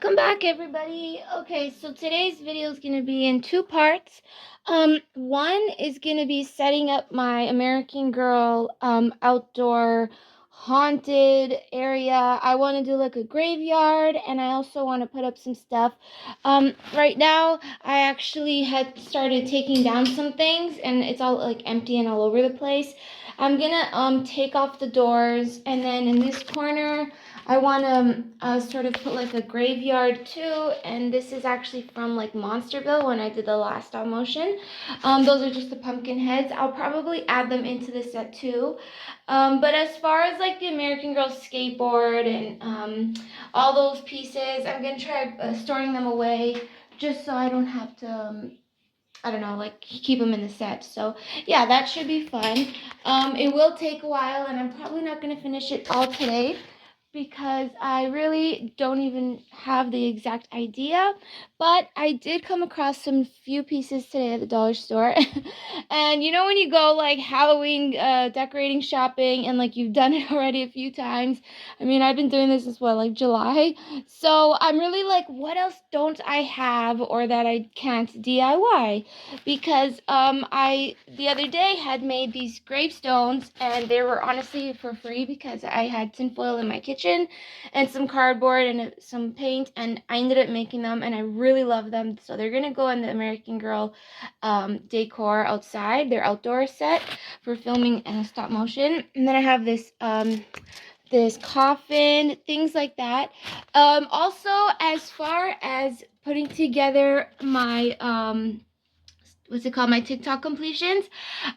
Welcome back, everybody. Okay, so today's video is going to be in two parts. One is going to be setting up my American Girl outdoor haunted area. I want to do like a graveyard, and I also want to put up some stuff. Right now, I actually had started taking down some things, and it's all like empty and all over the place. I'm gonna take off the doors, and then in this corner I want to sort of put like a graveyard too, and this is actually from like Monsterville when I did the last stop motion. Those are just the pumpkin heads. I'll probably add them into the set too. But as far as like the American Girl skateboard and all those pieces, I'm gonna try storing them away just so I don't have to I don't know, like keep them in the set. So yeah, that should be fun. It will take a while, and I'm probably not going to finish it all today because I really don't even have the exact idea, but I did come across some few pieces today at the dollar store. And you know when you go like Halloween decorating shopping and like you've done it already a few times. I mean, I've been doing this since what, like July? So I'm really like, what else don't I have or that I can't DIY? Because I the other day had made these gravestones, and they were honestly for free because I had tinfoil in my kitchen and some cardboard and some paint, and I ended up making them, and I really love them. So they're gonna go in the American Girl decor outside, their outdoor set for filming and stop motion. And then I have this this coffin, things like that. Also, as far as putting together my what's it called, my TikTok completions,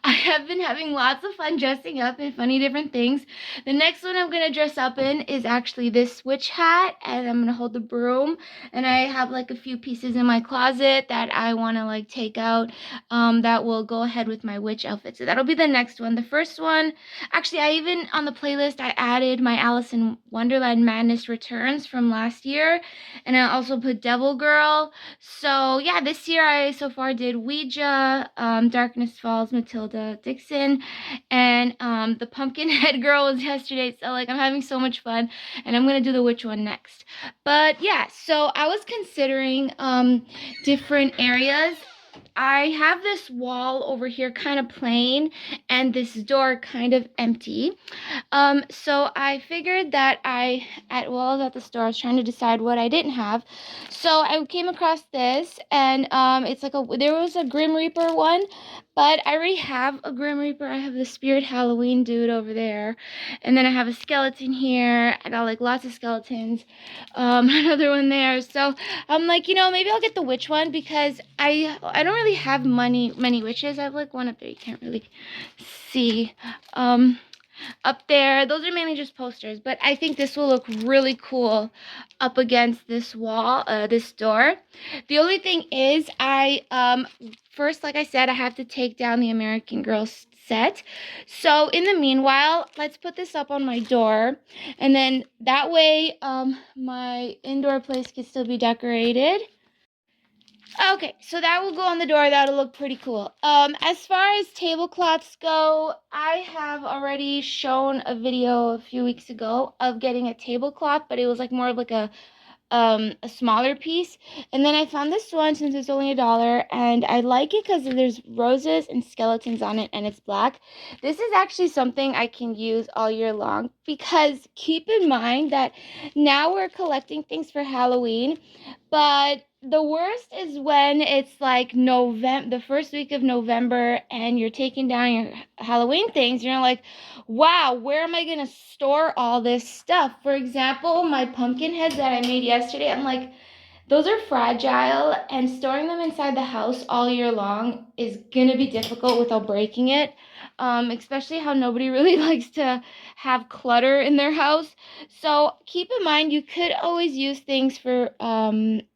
I have been having lots of fun dressing up in funny different things. The next one I'm going to dress up in is actually this witch hat, and I'm going to hold the broom, and I have like a few pieces in my closet that I want to like take out that will go ahead with my witch outfit. So that'll be the next one. The first one, actually, I even on the playlist I added my Alice in Wonderland Madness Returns from last year, and I also put Devil Girl. So yeah, this year I so far did Ouija, Darkness Falls, Matilda Dixon, and the Pumpkin Head Girl was yesterday. So like I'm having so much fun, and I'm gonna do the witch one next. But yeah, so I was considering different areas. I have this wall over here kind of plain and this door kind of empty. So I figured that while I was at the store, I was trying to decide what I didn't have. So I came across this, and it's like there was a Grim Reaper one, but I already have a Grim Reaper. I have the Spirit Halloween dude over there, and then I have a skeleton here. I got like lots of skeletons. Another one there. So I'm like, maybe I'll get the witch one because I don't really have many witches. I have like one up there. You can't really see. Up there, those are mainly just posters, but I think this will look really cool up against this wall, this door. The only thing is first, like I said, I have to take down the American Girl set. So in the meanwhile, let's put this up on my door, and then that way my indoor place can still be decorated. Okay, so that will go on the door. That'll look pretty cool. As far as tablecloths go, I have already shown a video a few weeks ago of getting a tablecloth, but it was like more of like a smaller piece. And then I found this one since it's only $1, and I like it because there's roses and skeletons on it, and it's black. This is actually something I can use all year long because keep in mind that now we're collecting things for Halloween, but the worst is when it's like the first week of November, and you're taking down your Halloween things. You're like, wow, where am I gonna store all this stuff? For example, my pumpkin heads that I made yesterday, I'm like, those are fragile, and storing them inside the house all year long is gonna be difficult without breaking it. Especially how nobody really likes to have clutter in their house. So keep in mind, you could always use things for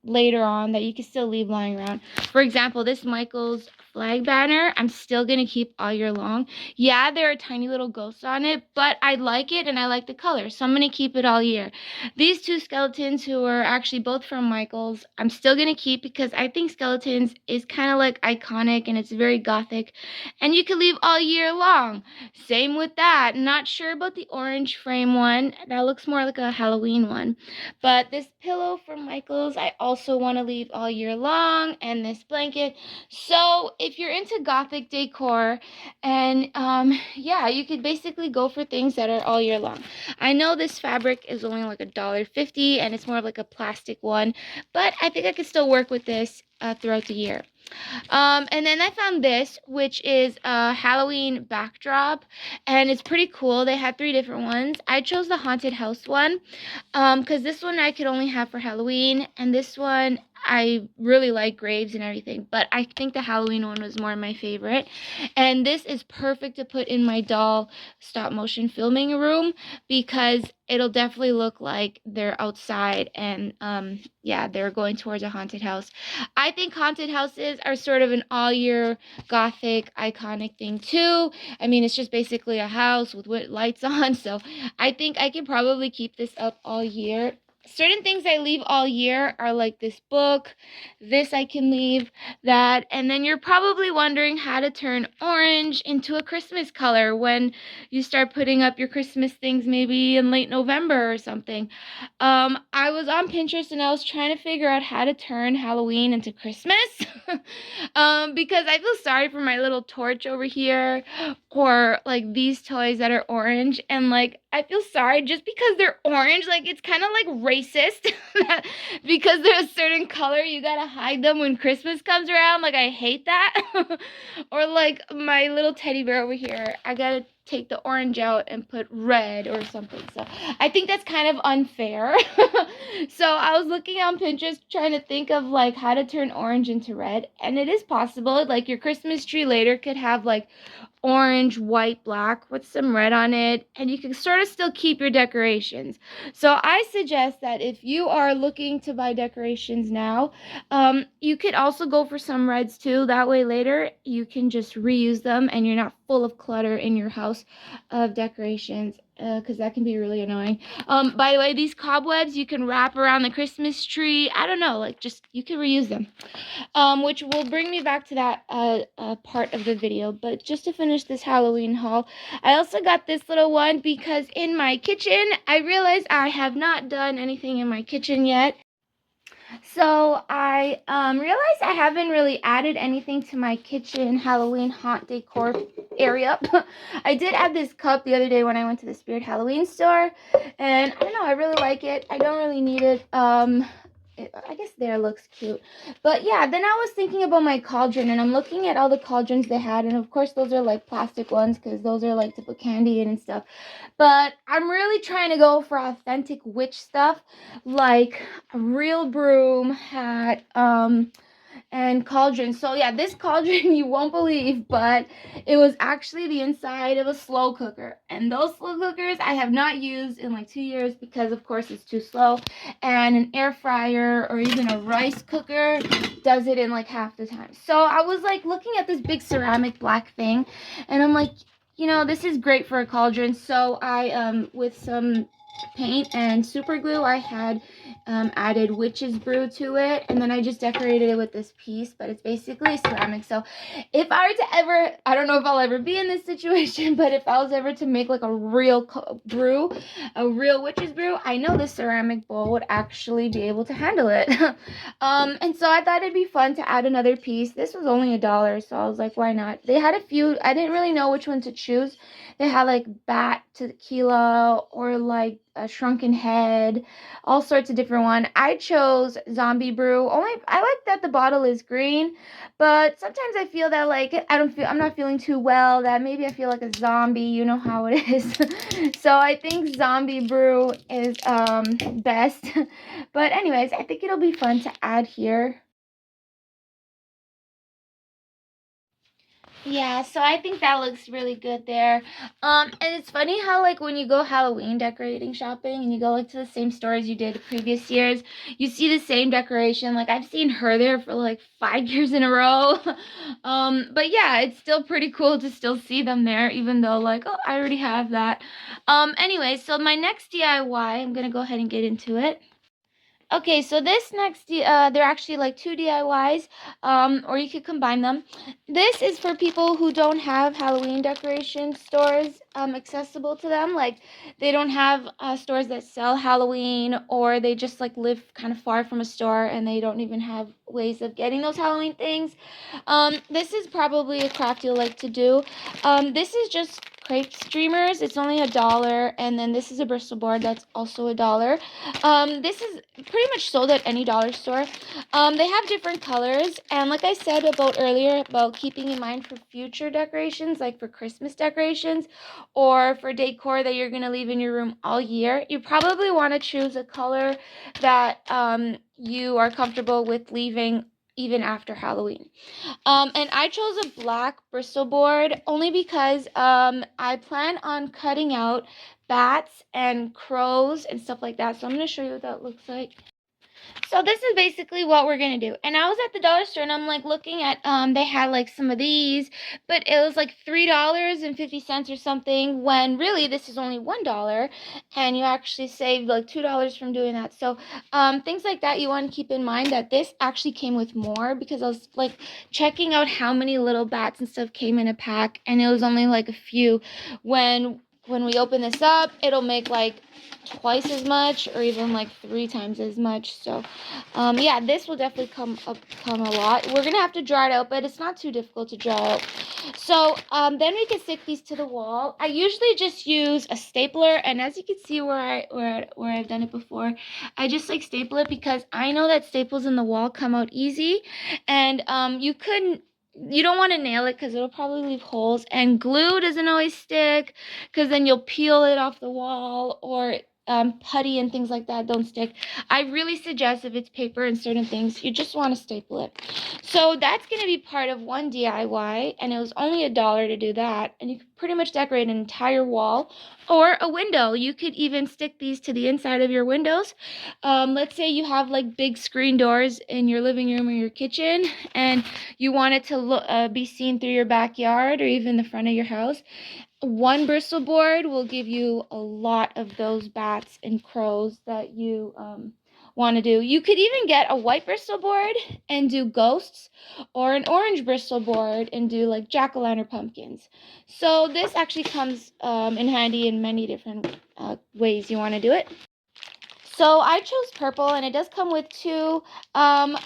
later on that you can still leave lying around. For example, this Michael's flag banner, I'm still going to keep all year long. Yeah, there are tiny little ghosts on it, but I like it and I like the color, so I'm going to keep it all year. These two skeletons, who are actually both from Michael's, I'm still going to keep because I think skeletons is kind of like iconic and it's very gothic, and you can leave all year long. Same with that. Not sure about the orange frame one. That looks more like a Halloween one. But this pillow from Michael's, I also want to leave all year long, and this blanket. So if you're into gothic decor, and yeah, you could basically go for things that are all year long. I know this fabric is only like $1.50 and it's more of like a plastic one, but I think I could still work with this throughout the year. And then I found this, which is a Halloween backdrop, and it's pretty cool. They had 3 different ones. I chose the haunted house one, because this one I could only have for Halloween, and this one I really like graves and everything, but I think the Halloween one was more my favorite. And this is perfect to put in my doll stop motion filming room, because it'll definitely look like they're outside and yeah, they're going towards a haunted house. I think haunted houses are sort of an all year gothic iconic thing too. I mean, it's just basically a house with lights on, so I think I can probably keep this up all year. Certain things I leave all year are like this book, this I can leave, that, and then you're probably wondering how to turn orange into a Christmas color when you start putting up your Christmas things maybe in late November or something. I was on Pinterest and I was trying to figure out how to turn Halloween into Christmas. Because I feel sorry for my little torch over here, or like these toys that are orange, and like I feel sorry just because they're orange. Like, it's kind of like racist that because they're a certain color you gotta hide them when Christmas comes around. Like, I hate that. Or like my little teddy bear over here, I gotta take the orange out and put red or something. So I think that's kind of unfair. So I was looking on Pinterest trying to think of like how to turn orange into red, and it is possible. Like, your Christmas tree later could have like orange, white, black with some red on it, and you can sort of still keep your decorations. So I suggest that if you are looking to buy decorations now, you could also go for some reds too. That way later you can just reuse them and you're not full of clutter in your house of decorations, because that can be really annoying. By the way, these cobwebs you can wrap around the Christmas tree. I don't know, like, just you can reuse them. Which will bring me back to that part of the video. But just to finish this Halloween haul, I also got this little one because in my kitchen, I realized I have not done anything in my kitchen yet. So I realized I haven't really added anything to my kitchen Halloween haunt decor area. I did add this cup the other day when I went to the Spirit Halloween store, and I don't know, I really like it. I don't really need it. I guess there looks cute. But yeah, then I was thinking about my cauldron, and I'm looking at all the cauldrons they had, and of course those are like plastic ones because those are like to put candy in and stuff. But I'm really trying to go for authentic witch stuff, like a real broom, hat, and cauldron. So yeah, this cauldron you won't believe, but it was actually the inside of a slow cooker, and those slow cookers I have not used in like 2 years because of course it's too slow, and an air fryer or even a rice cooker does it in like half the time. So I was like looking at this big ceramic black thing, and I'm like, you know, this is great for a cauldron. So I with some paint and super glue I had added witch's brew to it, and then I just decorated it with this piece, but it's basically ceramic. So if I were to ever, I don't know if I'll ever be in this situation, but if I was ever to make like a real brew, a real witch's brew, I know this ceramic bowl would actually be able to handle it. And so I thought it'd be fun to add another piece. This was only $1, so I was like, why not? They had a few, I didn't really know which one to choose. They had like bat tequila or like a shrunken head, all sorts of different one. I chose zombie brew. Only I like that the bottle is green, but sometimes I feel that like I'm not feeling too well, that maybe I feel like a zombie, you know how it is. So I think zombie brew is best. But anyways, I think it'll be fun to add here. Yeah, so I think that looks really good there. And it's funny how like when you go Halloween decorating shopping and you go like to the same stores you did previous years, you see the same decoration. Like I've seen her there for like 5 years in a row. But yeah, it's still pretty cool to still see them there, even though like, oh, I already have that. Anyway, so my next DIY, I'm gonna go ahead and get into it. Okay, so this next, they're actually like two DIYs, or you could combine them. This is for people who don't have Halloween decoration stores accessible to them. Like they don't have stores that sell Halloween, or they just like live kind of far from a store and they don't even have ways of getting those Halloween things. This is probably a craft you'll like to do. This is just crepe streamers. It's only $1, and then this is a Bristol board that's also $1. This is pretty much sold at any dollar store. They have different colors, and like I said about earlier about keeping in mind for future decorations, like for Christmas decorations or for decor that you're gonna leave in your room all year, you probably want to choose a color that you are comfortable with leaving even after Halloween. And I chose a black Bristol board only because I plan on cutting out bats and crows and stuff like that. So I'm going to show you what that looks like. So this is basically what we're gonna do. And I was at the dollar store and I'm like looking at they had like some of these, but it was like $3.50 or something when really this is only $1 and you actually saved like $2 from doing that. So things like that you want to keep in mind that this actually came with more because I was like checking out how many little bats and stuff came in a pack and it was only like a few. When we open this up, it'll make like twice as much or even like 3 times as much. So yeah, this will definitely come a lot. We're gonna have to dry it out, but it's not too difficult to dry out. So then we can stick these to the wall. I usually just use a stapler, and as you can see where I've done it before, I just like staple it because I know that staples in the wall come out easy, and you don't want to nail it because it'll probably leave holes, and glue doesn't always stick because then you'll peel it off the wall, or putty and things like that don't stick. I really suggest if it's paper and certain things, you just want to staple it. So that's going to be part of one DIY, and it was only $1 to do that, and you could pretty much decorate an entire wall or a window. You could even stick these to the inside of your windows. Let's say you have like big screen doors in your living room or your kitchen, and you want it to be seen through your backyard or even the front of your house. One Bristol board will give you a lot of those bats and crows that you want to do. You could even get a white Bristol board and do ghosts, or an orange Bristol board and do like jack-o'-lantern pumpkins. So this actually comes in handy in many different ways you want to do it. So I chose purple, and it does come with two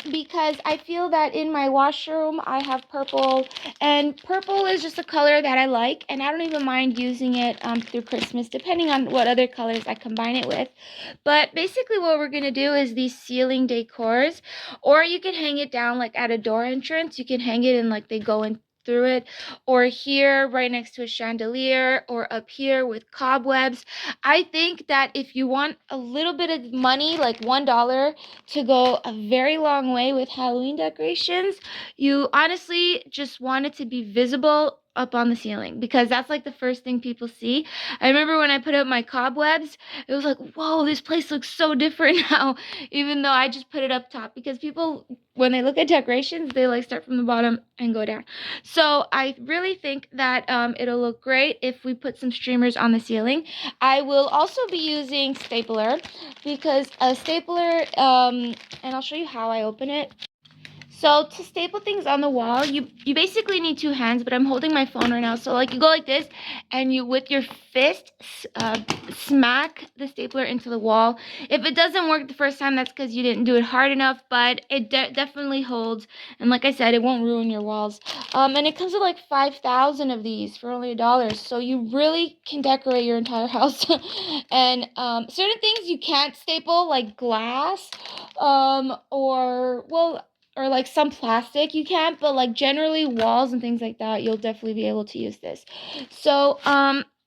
because I feel that in my washroom I have purple, and purple is just a color that I like, and I don't even mind using it through Christmas, depending on what other colors I combine it with. But basically what we're going to do is these ceiling decors, or you can hang it down like at a door entrance. You can hang it and like they go in through it, or here right next to a chandelier, or up here with cobwebs. I think that if you want a little bit of money, like $1, to go a very long way with Halloween decorations, you honestly just want it to be visible up on the ceiling, because that's like the first thing people see. I remember when I put up my cobwebs, it was like, whoa, this place looks so different now, even though I just put it up top, because people, when they look at decorations, they like start from the bottom and go down. So I really think that it'll look great if we put some streamers on the ceiling. I will also be using stapler, because a stapler, and I'll show you how I open it. So to staple things on the wall, you basically need two hands, but I'm holding my phone right now. So like you go like this, and you with your fist smack the stapler into the wall. If it doesn't work the first time, that's because you didn't do it hard enough, but it definitely holds. And like I said, it won't ruin your walls. And it comes with like 5,000 of these for only $1. So you really can decorate your entire house. And certain things you can't staple, like glass, or like some plastic you can't, but like generally walls and things like that, you'll definitely be able to use this. So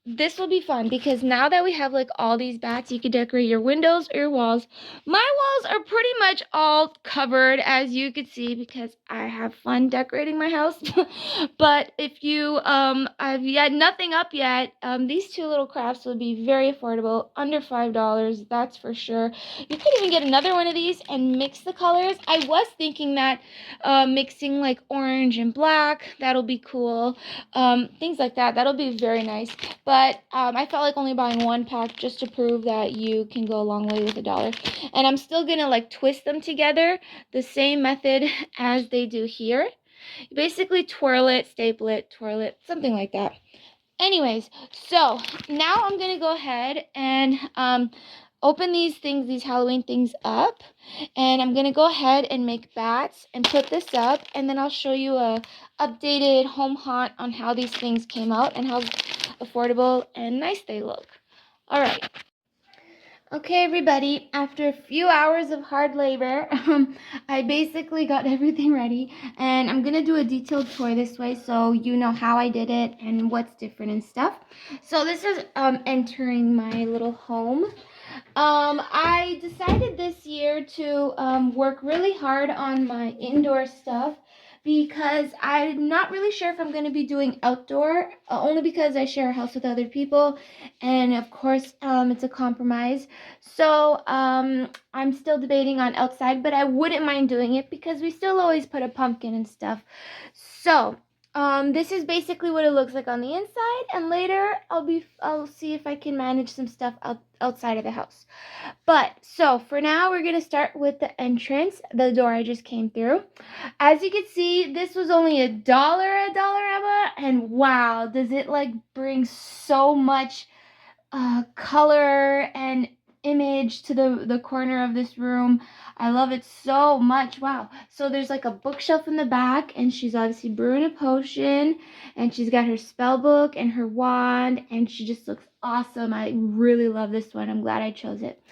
this will be fun because now that we have like all these bats, you can decorate your windows or your walls. My walls are pretty much all covered, as you can see, because I have fun decorating my house. But if you I've yet nothing up yet, these two little crafts will be very affordable, under $5, that's for sure. You could even get another one of these and mix the colors. I was thinking that mixing like orange and black, that'll be cool. Things like that, that'll be very nice. But I felt like only buying one pack just to prove that you can go a long way with $1. And I'm still gonna like twist them together the same method as they do here. You basically twirl it, staple it, twirl it, something like that. Anyways, so now I'm gonna go ahead and open these things, these Halloween things up, and I'm gonna go ahead and make bats and put this up, and then I'll show you a updated home haunt on how these things came out and how affordable and nice they look. All right. Okay, everybody, after a few hours of hard labor, I basically got everything ready, and I'm going to do a detailed tour this way so you know how I did it and what's different and stuff. So this is entering my little home. I decided this year to work really hard on my indoor stuff because I'm not really sure if I'm going to be doing outdoor, only because I share a house with other people, and of course, it's a compromise. So, I'm still debating on outside, but I wouldn't mind doing it because we still always put a pumpkin and stuff. So, this is basically what it looks like on the inside, and later I'll see if I can manage some stuff outside of the house. But so for now, we're gonna start with the entrance, the door I just came through. As you can see, this was only $1 at Dollarama, and wow, does it like bring so much color and image to the corner of this room. I love it so much. Wow. So there's like a bookshelf in the back, and she's obviously brewing a potion, and she's got her spell book and her wand, and she just looks awesome. I really love this one. I'm glad I chose it.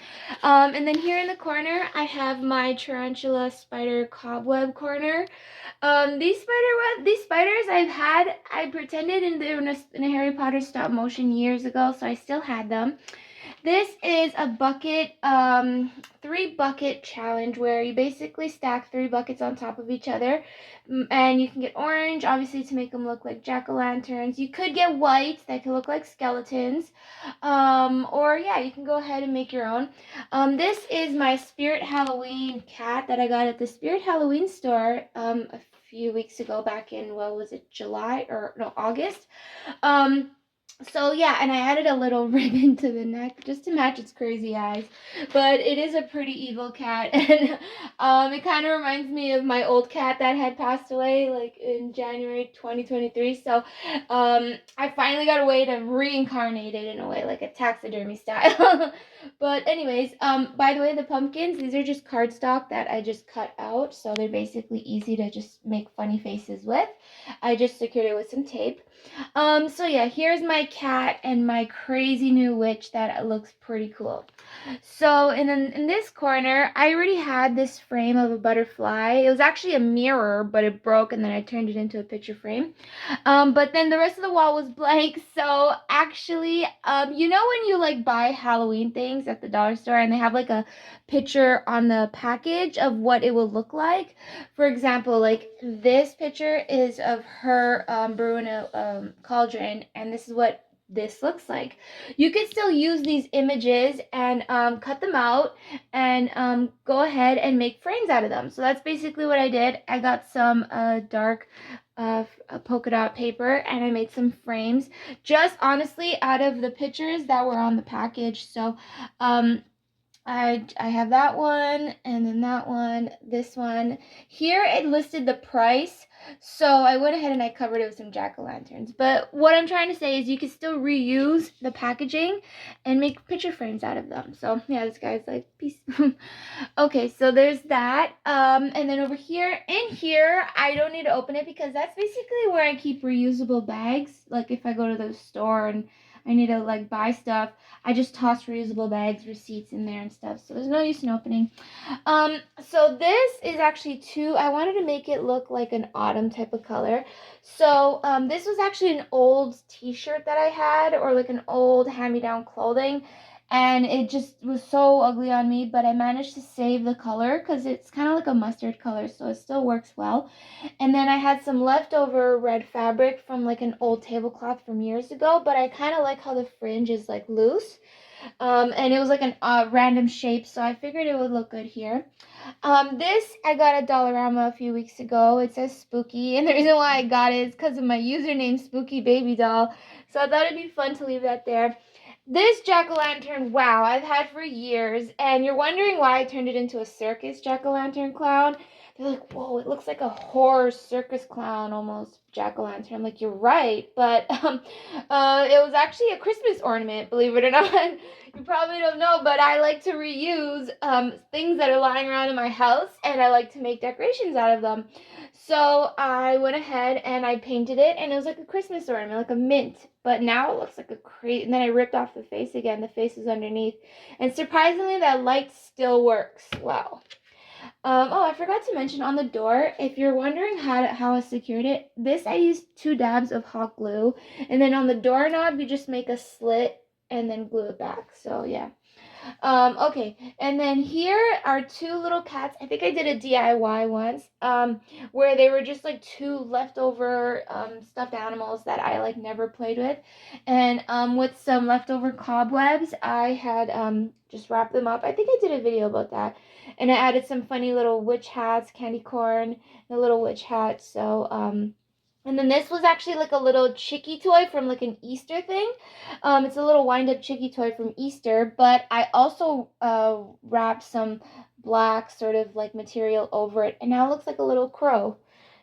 And then here in the corner, I have my tarantula spider cobweb corner. These spiders I pretended in a Harry Potter stop motion years ago, so I still had them. This is a bucket, 3 bucket challenge where you basically stack 3 buckets on top of each other, and you can get orange, obviously, to make them look like jack-o'-lanterns. You could get white that could look like skeletons, or yeah, you can go ahead and make your own. This is my Spirit Halloween cat that I got at the Spirit Halloween store a few weeks ago, back in, what was it, July or no, August. So yeah, and I added a little ribbon to the neck just to match its crazy eyes. But it is a pretty evil cat, and it kind of reminds me of my old cat that had passed away like in January 2023. So I finally got a way to reincarnate it in a way, like a taxidermy style. But anyways, by the way, the pumpkins, these are just cardstock that I just cut out, so they're basically easy to just make funny faces with. I just secured it with some tape. So yeah, here's my cat and my crazy new witch that looks pretty cool. So in this corner, I already had this frame of a butterfly. It was actually a mirror, but it broke, and then I turned it into a picture frame. But then the rest of the wall was blank. So actually, you know when you like buy Halloween things at the dollar store and they have like a picture on the package of what it will look like? For example, like this picture is of her brewing a cauldron, and this is what this looks like. You can still use these images and cut them out and go ahead and make frames out of them. So that's basically what I did. I got some dark polka dot paper, and I made some frames just honestly out of the pictures that were on the package. So I have that one, and then that one, this one. Here it listed the price, so I went ahead and I covered it with some jack-o'-lanterns. But what I'm trying to say is you can still reuse the packaging and make picture frames out of them. So yeah, this guy's like, peace. Okay, so there's that. And then over here, in here, I don't need to open it because that's basically where I keep reusable bags. Like if I go to the store and I need to like buy stuff, I just toss reusable bags, receipts in there and stuff. So there's no use in opening. So this is actually I wanted to make it look like an autumn type of color. So this was actually an old t-shirt that I had, or like an old hand-me-down clothing, and it just was so ugly on me, but I managed to save the color because it's kind of like a mustard color, so it still works well. And then I had some leftover red fabric from like an old tablecloth from years ago, but I kind of like how the fringe is like loose. And it was like an random shape, so I figured it would look good here. This I got at Dollarama a few weeks ago. It says spooky, and the reason why I got it is because of my username, Spooky Baby Doll. So I thought it'd be fun to leave that there. This jack-o'-lantern, wow, I've had for years, and you're wondering why I turned it into a circus jack-o'-lantern clown. They're like, whoa, it looks like a horror circus clown almost, jack-o'-lantern. I'm like, you're right, but it was actually a Christmas ornament, believe it or not. You probably don't know, but I like to reuse things that are lying around in my house, and I like to make decorations out of them. So I went ahead and I painted it, and it was like a Christmas ornament, like a mint. But now it looks like a crate. And then I ripped off the face again. The face is underneath. And surprisingly, that light still works well. Oh, I forgot to mention on the door, if you're wondering how I secured it, I used 2 dabs of hot glue. And then on the doorknob, you just make a slit and then glue it back. So, yeah. Okay, and then here are 2 little cats. I think I did a DIY once, where they were just like 2 leftover stuffed animals that I like never played with, and with some leftover cobwebs, I had just wrapped them up. I think I did a video about that, and I added some funny little witch hats, candy corn, and a little witch hat. So and then this was actually like a little chickie toy from like an Easter thing. It's a little wind-up chickie toy from Easter, but I also wrapped some black sort of like material over it, and now it looks like a little crow.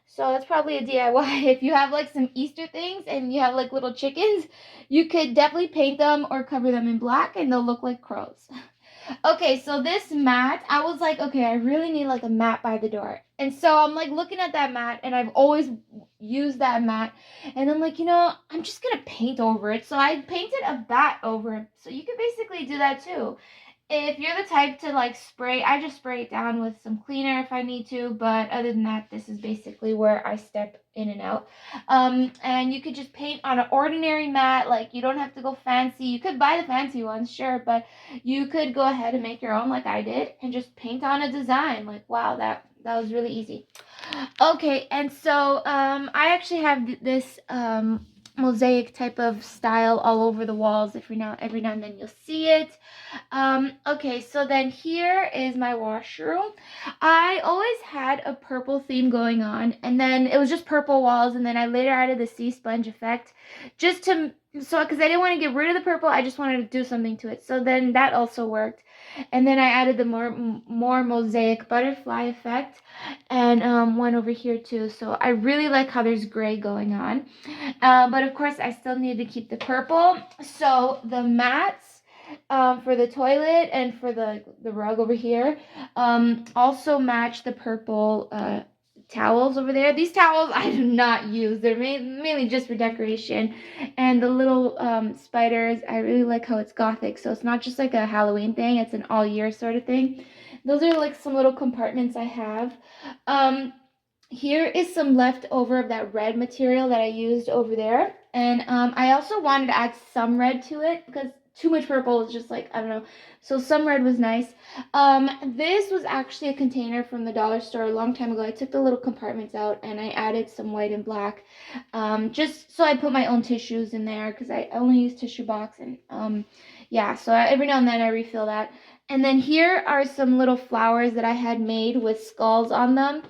So that's probably a DIY. If you have like some Easter things and you have like little chickens, you could definitely paint them or cover them in black, and they'll look like crows. Okay, so this mat, I was like, okay, I really need like a mat by the door. And so I'm like looking at that mat, and I've always used that mat. And I'm like, I'm just going to paint over it. So I painted a bat over it. So you can basically do that too. If you're the type to like spray, I just spray it down with some cleaner if I need to, but other than that, this is basically where I step in and out. And you could just paint on an ordinary mat, like you don't have to go fancy. You could buy the fancy ones, sure, but you could go ahead and make your own like I did and just paint on a design. Like, wow, that was really easy. Okay, and so I actually have this mosaic type of style all over the walls. Every now and then you'll see it. Okay, so then here is my washroom. I always had a purple theme going on, and then it was just purple walls, and then I later added the sea sponge effect just to because I didn't want to get rid of the purple, I just wanted to do something to it. So then that also worked. And then I added the more mosaic butterfly effect, and one over here too. So I really like how there's gray going on. But of course I still need to keep the purple. So the mats for the toilet and for the rug over here also match the purple towels over there. These towels I do not use. They're mainly just for decoration. And the little spiders, I really like how it's gothic. So it's not just like a Halloween thing. It's an all year sort of thing. Those are like some little compartments I have. Here is some leftover of that red material that I used over there. And I also wanted to add some red to it because too much purple is just like, I don't know. So some red was nice. This was actually a container from the dollar store a long time ago. I took the little compartments out and I added some white and black. Just so I put my own tissues in there because I only use tissue box. And yeah, so every now and then I refill that. And then here are some little flowers that I had made with skulls on them.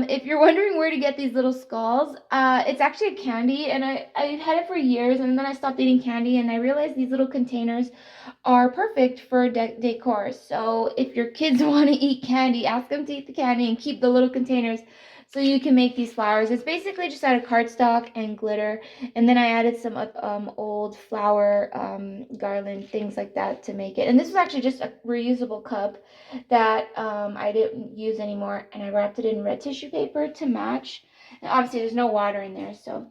If you're wondering where to get these little skulls, it's actually a candy, and I had it for years, and then I stopped eating candy, and I realized these little containers are perfect for decor. So if your kids want to eat candy, ask them to eat the candy and keep the little containers so you can make these flowers. It's basically just out of cardstock and glitter, and then I added some old flower garland, things like that to make it. And this was actually just a reusable cup that I didn't use anymore, and I wrapped it in red tissue paper to match. And obviously, there's no water in there. So,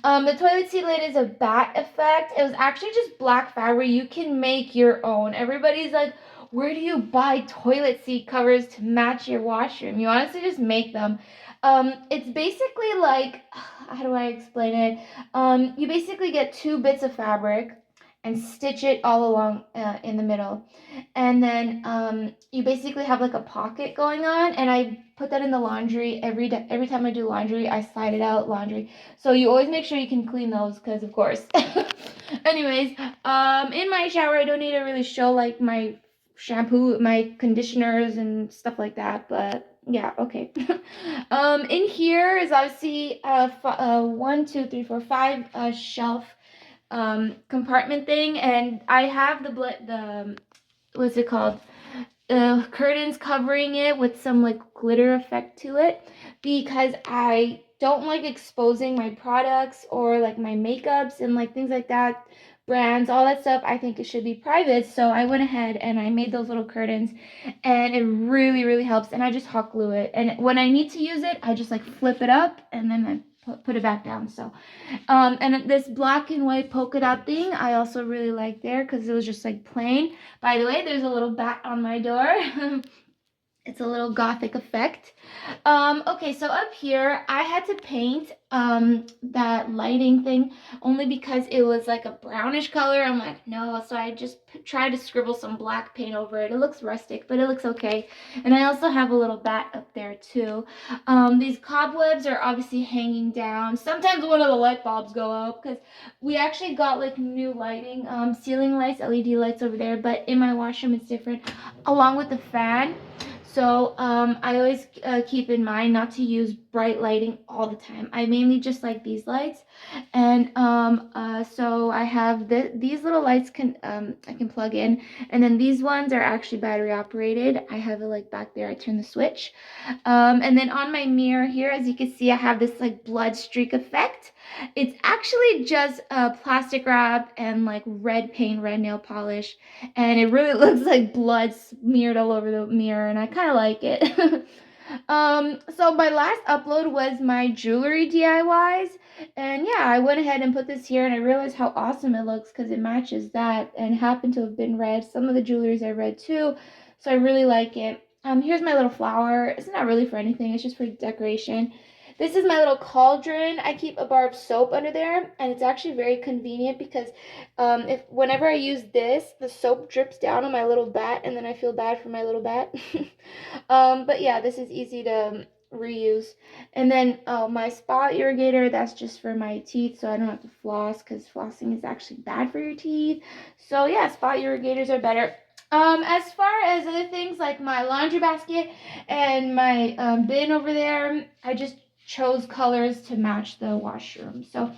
the toilet seat lid is a bat effect. It was actually just black fabric. You can make your own. Everybody's like, where do you buy toilet seat covers to match your washroom? You honestly just make them. It's basically like, how do I explain it? You basically get two bits of fabric and stitch it all along in the middle, and then you basically have like a pocket going on. And I put that in the laundry every day. Every time I do laundry, I slide it out laundry. So you always make sure you can clean those, because of course. Anyways, in my shower, I don't need to really show like my shampoo, my conditioners, and stuff like that. But yeah, okay. In here is obviously 1, 2, 3, 4, 5 shelf compartment thing, and I have the what's it called, curtains covering it with some like glitter effect to it, because I don't like exposing my products or like my makeups and like things like that, brands, all that stuff. I think it should be private. So I went ahead and I made those little curtains, and it really helps. And I just hot glue it, and when I need to use it, I just like flip it up and then I put it back down. So and this black and white polka dot thing I also really like there, because it was just like plain. By the way, there's a little bat on my door. It's a little gothic effect. Okay, so up here, I had to paint that lighting thing, only because it was like a brownish color. I'm like, no, so I just tried to scribble some black paint over it. It looks rustic, but it looks okay. And I also have a little bat up there too. These cobwebs are obviously hanging down. Sometimes one of the light bulbs go out, because we actually got like new lighting, ceiling lights, LED lights over there, but in my washroom it's different, along with the fan. So I always keep in mind not to use bright lighting all the time. I mainly just like these lights, and so I have these little lights I can plug in, and then these ones are actually battery operated. I have it like back there. I turn the switch, and then on my mirror here, as you can see, I have this like blood streak effect. It's actually just plastic wrap and like red paint, red nail polish, and it really looks like blood smeared all over the mirror, and I kind of like it. So my last upload was my jewelry DIYs, and yeah, I went ahead and put this here, and I realized how awesome it looks because it matches that, and it happened to have been red. Some of the jewelries are red too, so I really like it. Here's my little flower. It's not really for anything, it's just for decoration. This is my little cauldron. I keep a bar of soap under there, and it's actually very convenient because if whenever I use this, the soap drips down on my little bat, and then I feel bad for my little bat. But yeah, this is easy to reuse. And then my spa irrigator, that's just for my teeth, so I don't have to floss, because flossing is actually bad for your teeth. So yeah, spa irrigators are better. As far as other things like my laundry basket and my bin over there, I just chose colors to match the washroom. So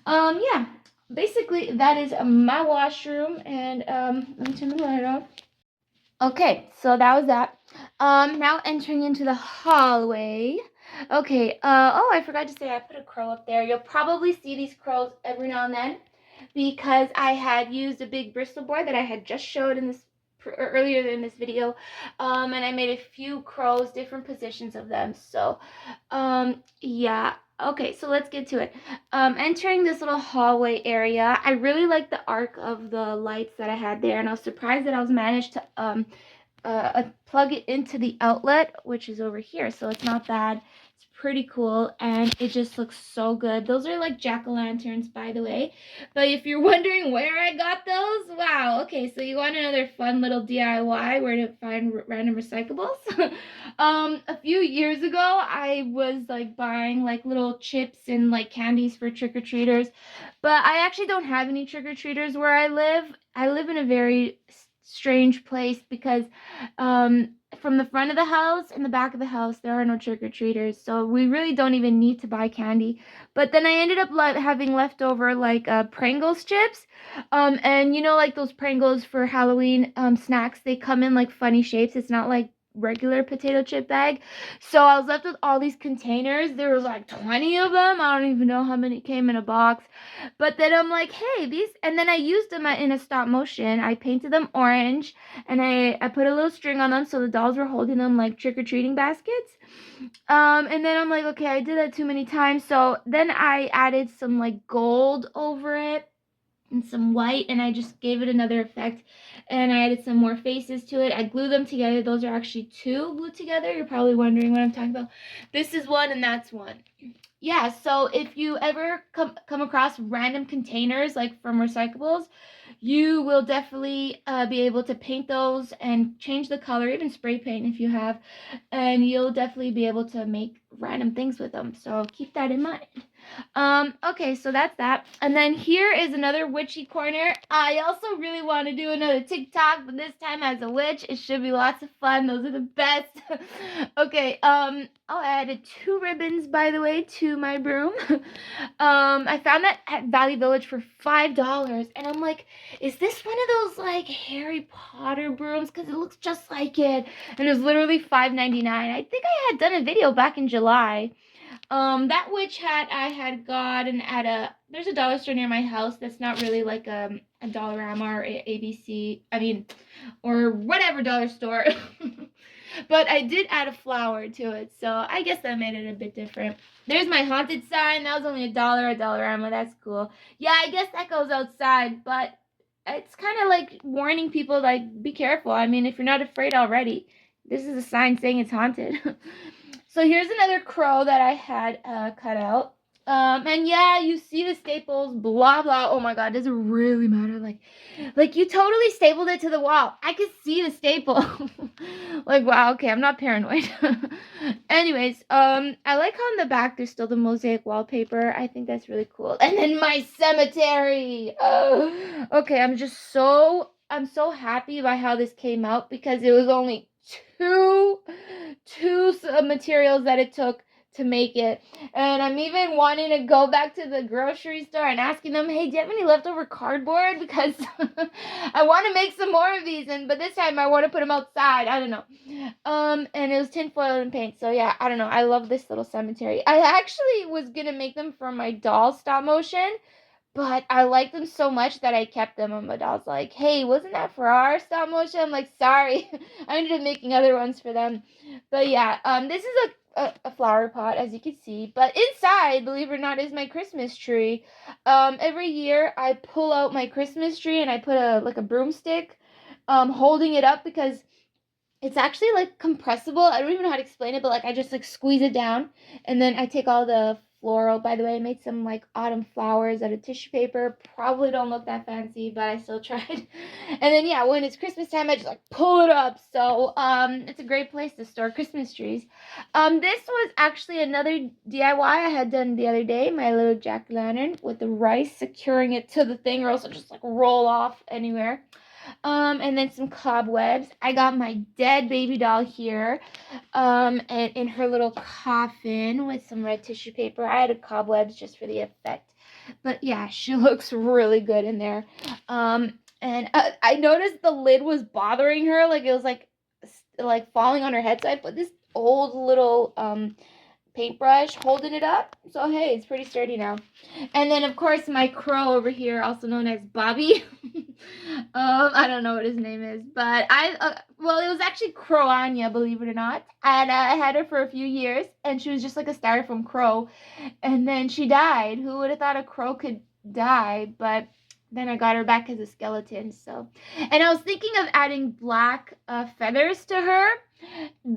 yeah, basically that is my washroom. And let me turn the light off. Okay, so that was that. Now entering into the hallway. Okay, oh, I forgot to say I put a crow up there. You'll probably see these crows every now and then, because I had used a big Bristol board that I had just showed in this earlier in this video, and I made a few crows, different positions of them. So yeah, okay, so let's get to it. Entering this little hallway area, I really like the arc of the lights that I had there, and I was surprised that I was managed to plug it into the outlet, which is over here, so it's not bad. It's pretty cool, and it just looks so good. Those are like jack-o'-lanterns, by the way, but if you're wondering where I got those, wow, okay, so you want another fun little DIY where to find random recyclables? A few years ago, I was like buying like little chips and like candies for trick-or-treaters, but I actually don't have any trick-or-treaters where I live. I live in a very strange place, because from the front of the house and the back of the house, there are no trick-or-treaters, so we really don't even need to buy candy. But then I ended up having leftover like Pringles chips, and you know, like those Pringles for Halloween snacks, they come in like funny shapes. It's not like regular potato chip bag. So I was left with all these containers. There was like 20 of them. I don't even know how many came in a box. But then I'm like, hey, these, and then I used them in a stop motion. I painted them orange, and I put a little string on them so the dolls were holding them like trick-or-treating baskets. And then I'm like, okay, I did that too many times. So then I added some like gold over it and some white, and I just gave it another effect, and I added some more faces to it. I glued them together. Those are actually two glued together. You're probably wondering what I'm talking about. This is one and that's one. Yeah, so if you ever come across random containers like from recyclables, you will definitely be able to paint those and change the color, even spray paint if you have, and you'll definitely be able to make random things with them. So keep that in mind. Okay, so that's that. And then here is another witchy corner. I also really want to do another TikTok, but this time as a witch. It should be lots of fun. Those are the best. Okay, oh, I added 2 ribbons, by the way, to my broom. I found that at Value Village for $5, and I'm like, is this one of those like Harry Potter brooms? Because it looks just like it, and it was literally $5.99. I think I had done a video back in July. That witch hat I had gotten at there's a dollar store near my house that's not really like a Dollarama or ABC, or whatever dollar store. But I did add a flower to it, so I guess that made it a bit different. There's my haunted sign. That was only $1 at Dollarama. That's cool. Yeah, I guess that goes outside, but it's kind of like warning people, like, be careful. I mean, if you're not afraid already, this is a sign saying it's haunted. So here's another crow that I had cut out. And yeah, you see the staples, blah, blah. Oh my God, does it really matter? Like you totally stapled it to the wall. I could see the staple. Like, wow, okay, I'm not paranoid. Anyways, I like how on the back there's still the mosaic wallpaper. I think that's really cool. And then my cemetery. Okay, I'm so happy about how this came out, because it was only two materials that it took to make it. And I'm even wanting to go back to the grocery store and asking them, hey, do you have any leftover cardboard? Because I want to make some more of these, but this time I want to put them outside. I don't know. And it was tinfoil and paint. So yeah, I don't know. I love this little cemetery. I actually was gonna make them for my doll stop motion, but I liked them so much that I kept them, and my doll's like, hey, wasn't that for our stop motion? I'm like, sorry. I ended up making other ones for them. But yeah, this is a flower pot, as you can see. But inside, believe it or not, is my Christmas tree. Every year I pull out my Christmas tree and I put a broomstick holding it up, because it's actually like compressible. I don't even know how to explain it, but like I just like squeeze it down, and then I take all the floral. By the way, I made some like autumn flowers out of tissue paper. Probably don't look that fancy, but I still tried. And then yeah, when it's Christmas time, I just like pull it up. So it's a great place to store Christmas trees. This was actually another DIY I had done the other day. My little jack-o'-lantern with the rice, securing it to the thing, or else it'll just like roll off anywhere. And then some cobwebs. I got my dead baby doll here, and in her little coffin with some red tissue paper. I added cobwebs just for the effect, but yeah, she looks really good in there. And I noticed the lid was bothering her, like it was like falling on her head, so I put this old little paintbrush holding it up. So hey, it's pretty sturdy now. And then of course my crow over here, also known as Bobby. I don't know what his name is, but well, it was actually Crow-Anya, believe it or not. And I had her for a few years, and she was just like a styrofoam crow, and then she died. Who would have thought a crow could die? But then I got her back as a skeleton. So, and I was thinking of adding black feathers to her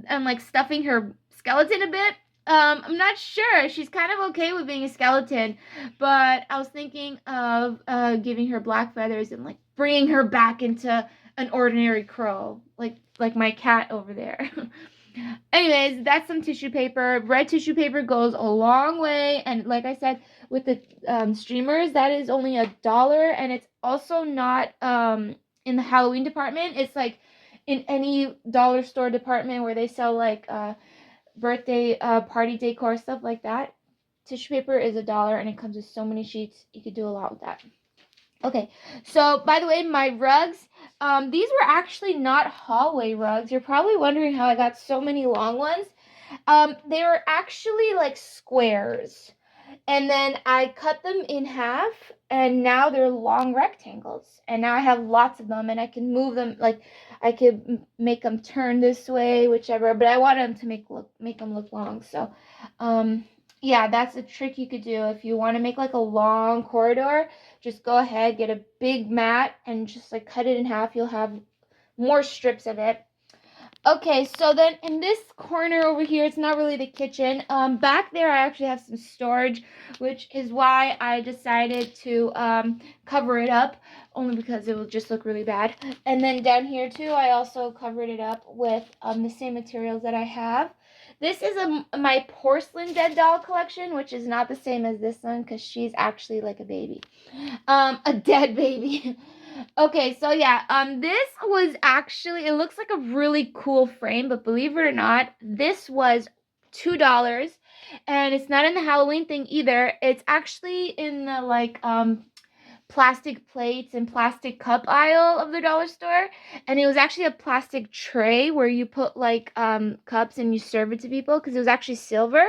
and like stuffing her skeleton a bit. I'm not sure. She's kind of okay with being a skeleton, but I was thinking of giving her black feathers and like bringing her back into an ordinary crow, like my cat over there. Anyways, that's some tissue paper. Red tissue paper goes a long way, and like I said, with the streamers, that is only $1, and it's also not in the Halloween department. It's like in any dollar store department where they sell like birthday party decor, stuff like that. Tissue paper is $1, and it comes with so many sheets. You could do a lot with that. Okay, so by the way, my rugs, These were actually not hallway rugs. You're probably wondering how I got so many long ones. They were actually like squares. And then I cut them in half, and now they're long rectangles. And now I have lots of them, and I can move them, like I could make them turn this way, whichever. But I want them to make them look long. So, yeah, that's a trick you could do if you want to make like a long corridor. Just go ahead, get a big mat, and just like cut it in half. You'll have more strips of it. Okay, so then in this corner over here, it's not really the kitchen. Back there, I actually have some storage, which is why I decided to cover it up, only because it will just look really bad. And then down here too, I also covered it up with the same materials that I have. This is my porcelain dead doll collection, which is not the same as this one because she's actually like a baby, a dead baby. Okay, so yeah, this was actually, it looks like a really cool frame, but believe it or not, this was $2, and it's not in the Halloween thing either. It's actually in the, like, plastic plates and plastic cup aisle of the dollar store, and it was actually a plastic tray where you put, like, cups and you serve it to people, because it was actually silver.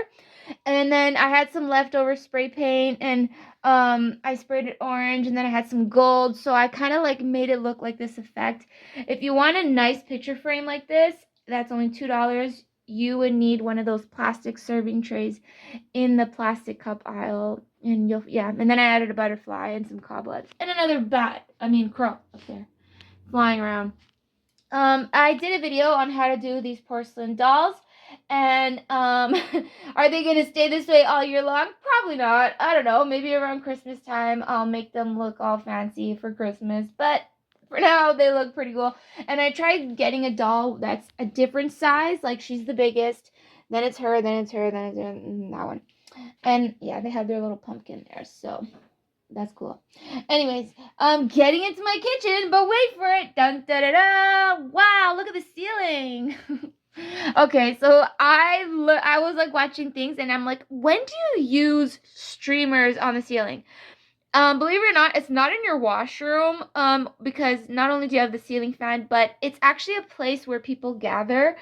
And then I had some leftover spray paint, and I sprayed it orange, and then I had some gold, so I kind of like made it look like this effect. If you want a nice picture frame like this, that's only $2. You would need one of those plastic serving trays in the plastic cup aisle, and and then I added a butterfly and some cobwebs and another crow up there flying around. I did a video on how to do these porcelain dolls, and are they gonna stay this way all year long? Probably not. I don't know, maybe around Christmas time I'll make them look all fancy for Christmas, but for now they look pretty cool. And I tried getting a doll that's a different size, like she's the biggest, then it's her, then it's her, then it's that one. And yeah, they have their little pumpkin there, so that's cool. Anyways, getting into my kitchen, but wait for it. Dun da da da. Wow, look at the ceiling. Okay, so I was like watching things, and I'm like, when do you use streamers on the ceiling? Believe it or not, it's not in your washroom, because not only do you have the ceiling fan, but it's actually a place where people gather.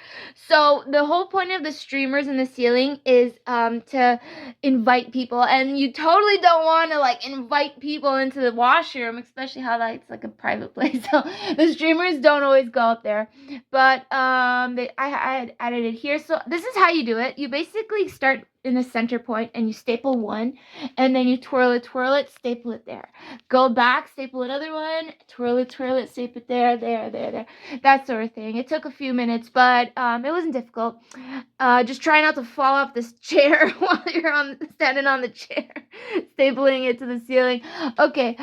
So the whole point of the streamers in the ceiling is to invite people, and you totally don't want to like invite people into the washroom, especially how it's like a private place. So the streamers don't always go out there, but I had added it here. So this is how you do it. You basically start in the center point, and you staple one, and then you twirl it, staple it there. Go back, staple another one, twirl it, staple it there, that sort of thing. It took a few minutes, but it wasn't difficult. Just try not to fall off this chair while you're standing on the chair, stapling it to the ceiling. Okay,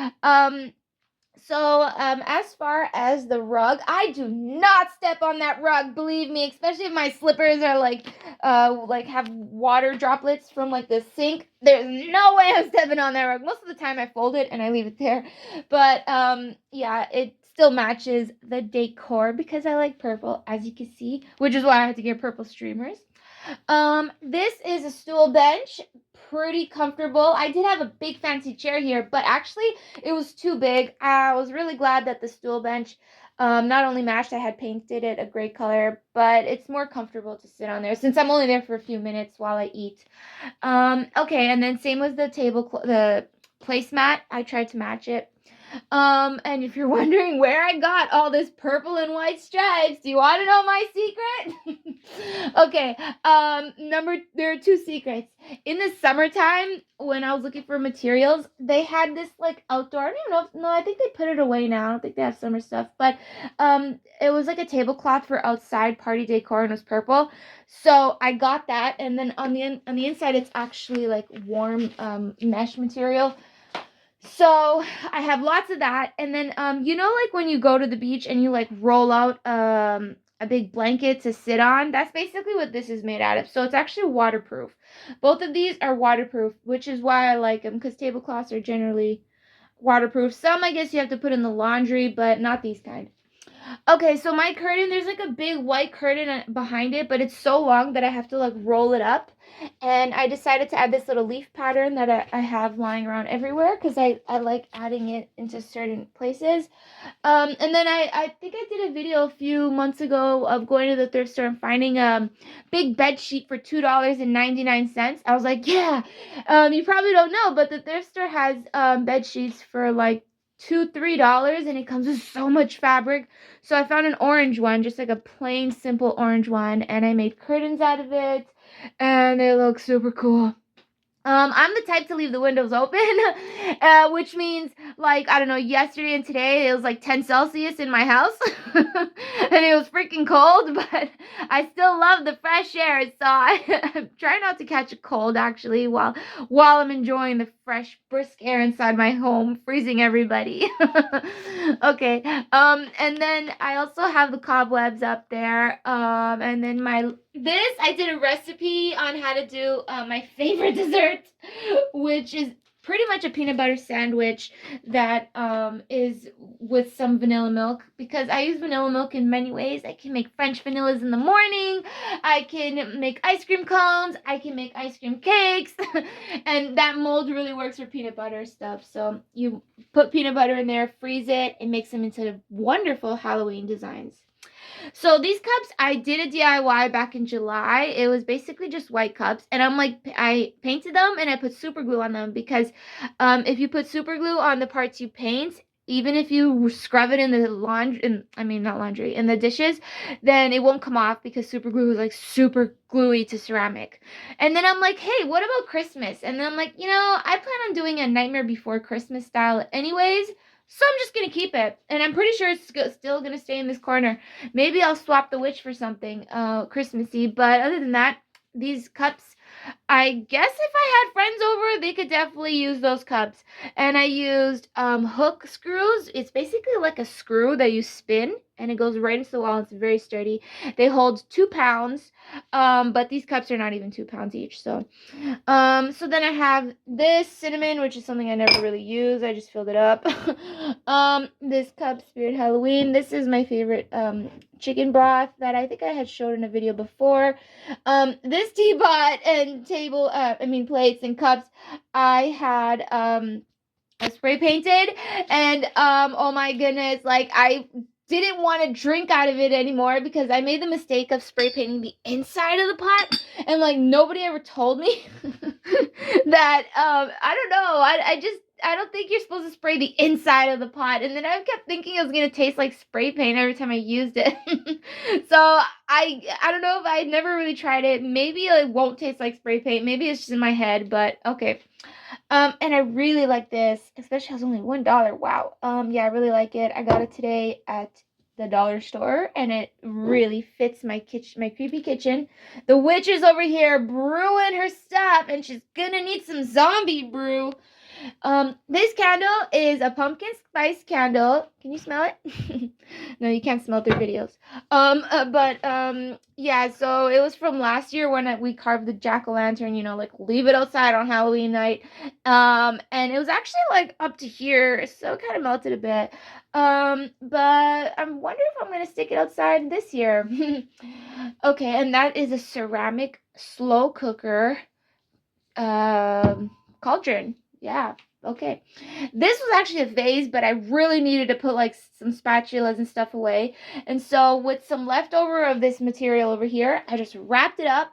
so, as far as the rug, I do not step on that rug, believe me, especially if my slippers are like have water droplets from like the sink. There's no way I'm stepping on that rug. Most of the time I fold it and I leave it there. But, yeah, it still matches the decor because I like purple, as you can see, which is why I had to get purple streamers. This is a stool bench, pretty comfortable. I did have a big fancy chair here, but actually it was too big. I was really glad that the stool bench not only matched, I had painted it a gray color, but it's more comfortable to sit on there since I'm only there for a few minutes while I eat. Okay, and then same with the the placemat. I tried to match it. And if you're wondering where I got all this purple and white stripes, do you want to know my secret? Okay, there are two secrets. In the summertime, when I was looking for materials, they had this, like, outdoor, I don't even know, no, I think they put it away now, I don't think they have summer stuff, but, it was like a tablecloth for outside party decor, and it was purple, so I got that, and then on the inside, it's actually, like, warm, mesh material. So I have lots of that, and then like when you go to the beach and you like roll out a big blanket to sit on, that's basically what this is made out of. So it's actually waterproof. Both of these are waterproof, which is why I like them, because tablecloths are generally waterproof. Some I guess you have to put in the laundry, but not these kind. Okay, so my curtain, there's like a big white curtain behind it, but it's so long that I have to like roll it up. And I decided to add this little leaf pattern that I have lying around everywhere because I like adding it into certain places. And then I think I did a video a few months ago of going to the thrift store and finding a big bed sheet for $2.99. I was like, yeah. You probably don't know, but the thrift store has bed sheets for like $2, $3, and it comes with so much fabric. So I found an orange one, just like a plain simple orange one, and I made curtains out of it, and they look super cool. I'm the type to leave the windows open, which means, like, I don't know, yesterday and today it was like 10 Celsius in my house, and it was freaking cold, but I still love the fresh air, so I try not to catch a cold, actually, while I'm enjoying the fresh, brisk air inside my home, freezing everybody. Okay, and then I also have the cobwebs up there, and then I did a recipe on how to do my favorite dessert, which is pretty much a peanut butter sandwich that is with some vanilla milk, because I use vanilla milk in many ways. I can make French vanillas in the morning. I can make ice cream cones. I can make ice cream cakes. And that mold really works for peanut butter stuff. So you put peanut butter in there, freeze it, and makes them into wonderful Halloween designs. So these cups, I did a DIY back in July. It was basically just white cups, and I painted them and I put super glue on them because if you put super glue on the parts you paint, even if you scrub it in the not laundry, in the dishes, then it won't come off because super glue is like super gluey to ceramic. And then I'm like, hey, what about Christmas? And then I'm like, I plan on doing a Nightmare Before Christmas style anyways. So I'm just going to keep it. And I'm pretty sure it's still going to stay in this corner. Maybe I'll swap the witch for something Christmassy. But other than that, these cups, I guess if I had friends over, they could definitely use those cups. And I used hook screws. It's basically like a screw that you spin, and it goes right into the wall. It's very sturdy. They hold 2 pounds, but these cups are not even 2 pounds each. So then I have this cinnamon, which is something I never really use. I just filled it up. This cup, Spirit Halloween. This is my favorite chicken broth that I think I had showed in a video before. This teapot and plates and cups, I had spray painted, and oh my goodness, like I didn't want to drink out of it anymore because I made the mistake of spray painting the inside of the pot, and like nobody ever told me that I don't know, I don't think you're supposed to spray the inside of the pot, and then I kept thinking it was gonna taste like spray paint every time I used it. So I don't know, if I never really tried it. Maybe it won't taste like spray paint, maybe it's just in my head, but okay. And I really like this, especially it's only $1. Wow. Yeah, I really like it. I got it today at the dollar store, and it really fits my kitchen, my creepy kitchen. The witch is over here brewing her stuff, and she's gonna need some zombie brew. This candle is a pumpkin spice candle. Can you smell it? No, you can't smell through videos. Yeah, so it was from last year when we carved the jack-o'-lantern, like leave it outside on Halloween night. And it was actually like up to here, so it kind of melted a bit. But I'm wondering if I'm gonna stick it outside this year. Okay, and that is a ceramic slow cooker cauldron. Yeah. Okay. This was actually a vase, but I really needed to put like some spatulas and stuff away. And so with some leftover of this material over here, I just wrapped it up,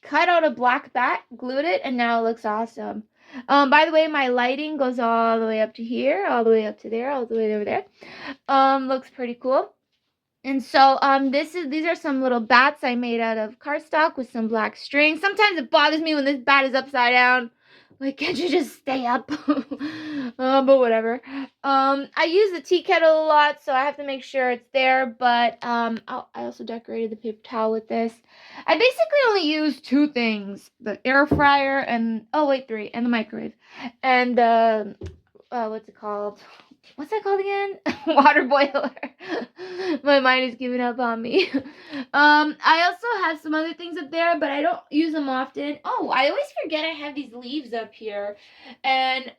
cut out a black bat, glued it, and now it looks awesome. By the way, my lighting goes all the way up to here, all the way up to there, all the way over there. Looks pretty cool. And so these are some little bats I made out of cardstock with some black string. Sometimes it bothers me when this bat is upside down. Like, can't you just stay up? But whatever. I use the tea kettle a lot, so I have to make sure it's there. But I also decorated the paper towel with this. I basically only use 2 things: the air fryer and three, and the microwave, and what's it called? What's that called again? Water boiler. My mind is giving up on me. I also have some other things up there, but I don't use them often. Oh, I always forget I have these leaves up here. And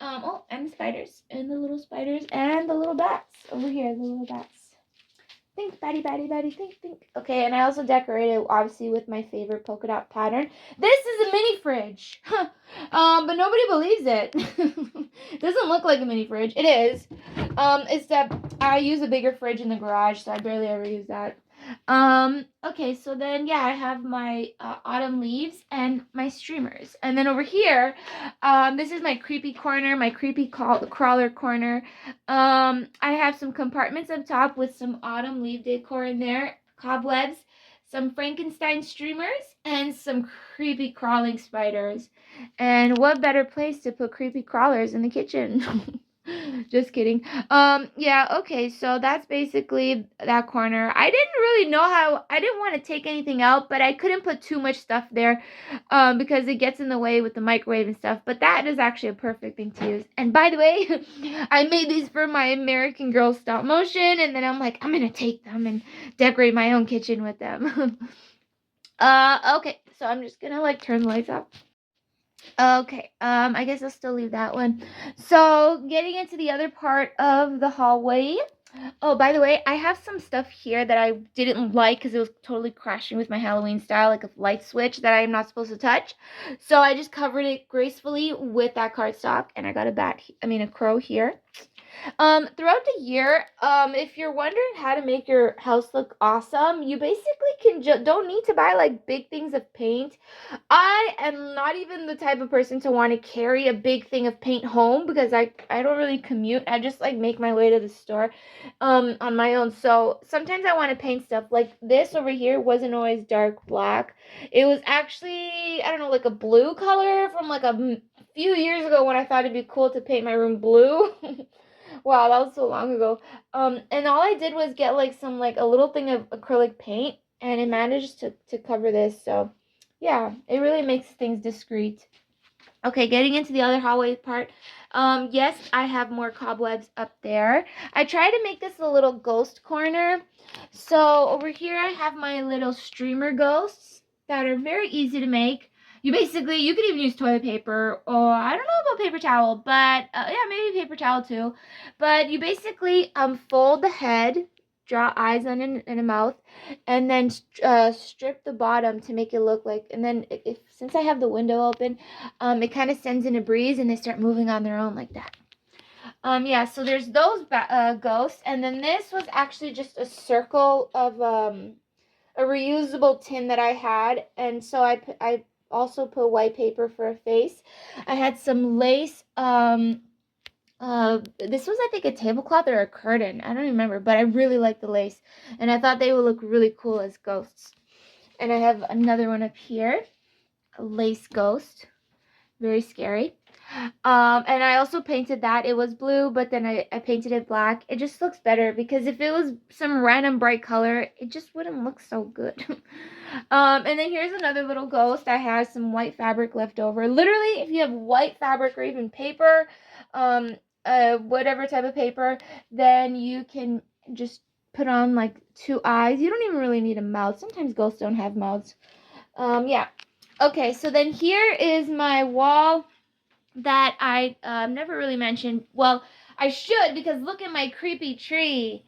and the spiders, and the little spiders, and the little bats over here, the little bats. Think, Batty, Batty, Batty, think. Okay, and I also decorated, obviously, with my favorite polka dot pattern. This is a mini fridge. But nobody believes it. It doesn't look like a mini fridge. It is. Except I use a bigger fridge in the garage, so I barely ever use that. Okay, so then, yeah, I have my autumn leaves and my streamers. And then over here, this is my creepy corner, my creepy crawler corner. I have some compartments up top with some autumn leaf decor in there, cobwebs, some Frankenstein streamers, and some creepy crawling spiders. And what better place to put creepy crawlers in the kitchen? Just kidding. Yeah, okay, so that's basically that corner. I didn't really know how, I didn't want to take anything out, but I couldn't put too much stuff there, because it gets in the way with the microwave and stuff, but that is actually a perfect thing to use. And by the way, I made these for my American Girl stop motion, and then I'm like, I'm gonna take them and decorate my own kitchen with them. Okay, so I'm just gonna like turn the lights off. Okay, I guess I'll still leave that one. So, getting into the other part of the hallway. Oh, by the way, I have some stuff here that I didn't like because it was totally crashing with my Halloween style, like a light switch that I'm not supposed to touch. So I just covered it gracefully with that cardstock, and I got a crow here. Throughout the year, if you're wondering how to make your house look awesome, you basically don't need to buy like big things of paint. I am not even the type of person to want to carry a big thing of paint home because I don't really commute. I just like make my way to the store on my own. So sometimes I want to paint stuff like this over here wasn't always dark black. It was actually, I don't know, like a blue color from like a few years ago when I thought it'd be cool to paint my room blue. Wow, that was so long ago. And all I did was get like some like a little thing of acrylic paint, and it managed to cover this. So yeah, it really makes things discreet. Okay, getting into the other hallway part. Yes, I have more cobwebs up there. I try to make this a little ghost corner. So over here I have my little streamer ghosts that are very easy to make. You could even use toilet paper, or I don't know about paper towel, but yeah, maybe paper towel too. But you basically fold the head, draw eyes on it and a mouth, and then strip the bottom to make it look like, and then since I have the window open, it kind of sends in a breeze and they start moving on their own like that. Yeah, so there's those ghosts, and then this was actually just a circle of a reusable tin that I had, and so I also put white paper for a face. I had some lace. This was, I think, a tablecloth or a curtain. I don't remember, but I really like the lace, and I thought they would look really cool as ghosts. And I have another one up here, a lace ghost, very scary. And I also painted that. It was blue, but then I painted it black. It just looks better because if it was some random bright color, it just wouldn't look so good. And then here's another little ghost. I have some white fabric left over. Literally, if you have white fabric or even paper, whatever type of paper, then you can just put on like 2 eyes. You don't even really need a mouth. Sometimes ghosts don't have mouths. Yeah. Okay, so then here is my wall that I never really mentioned. Well, I should, because look at my creepy tree.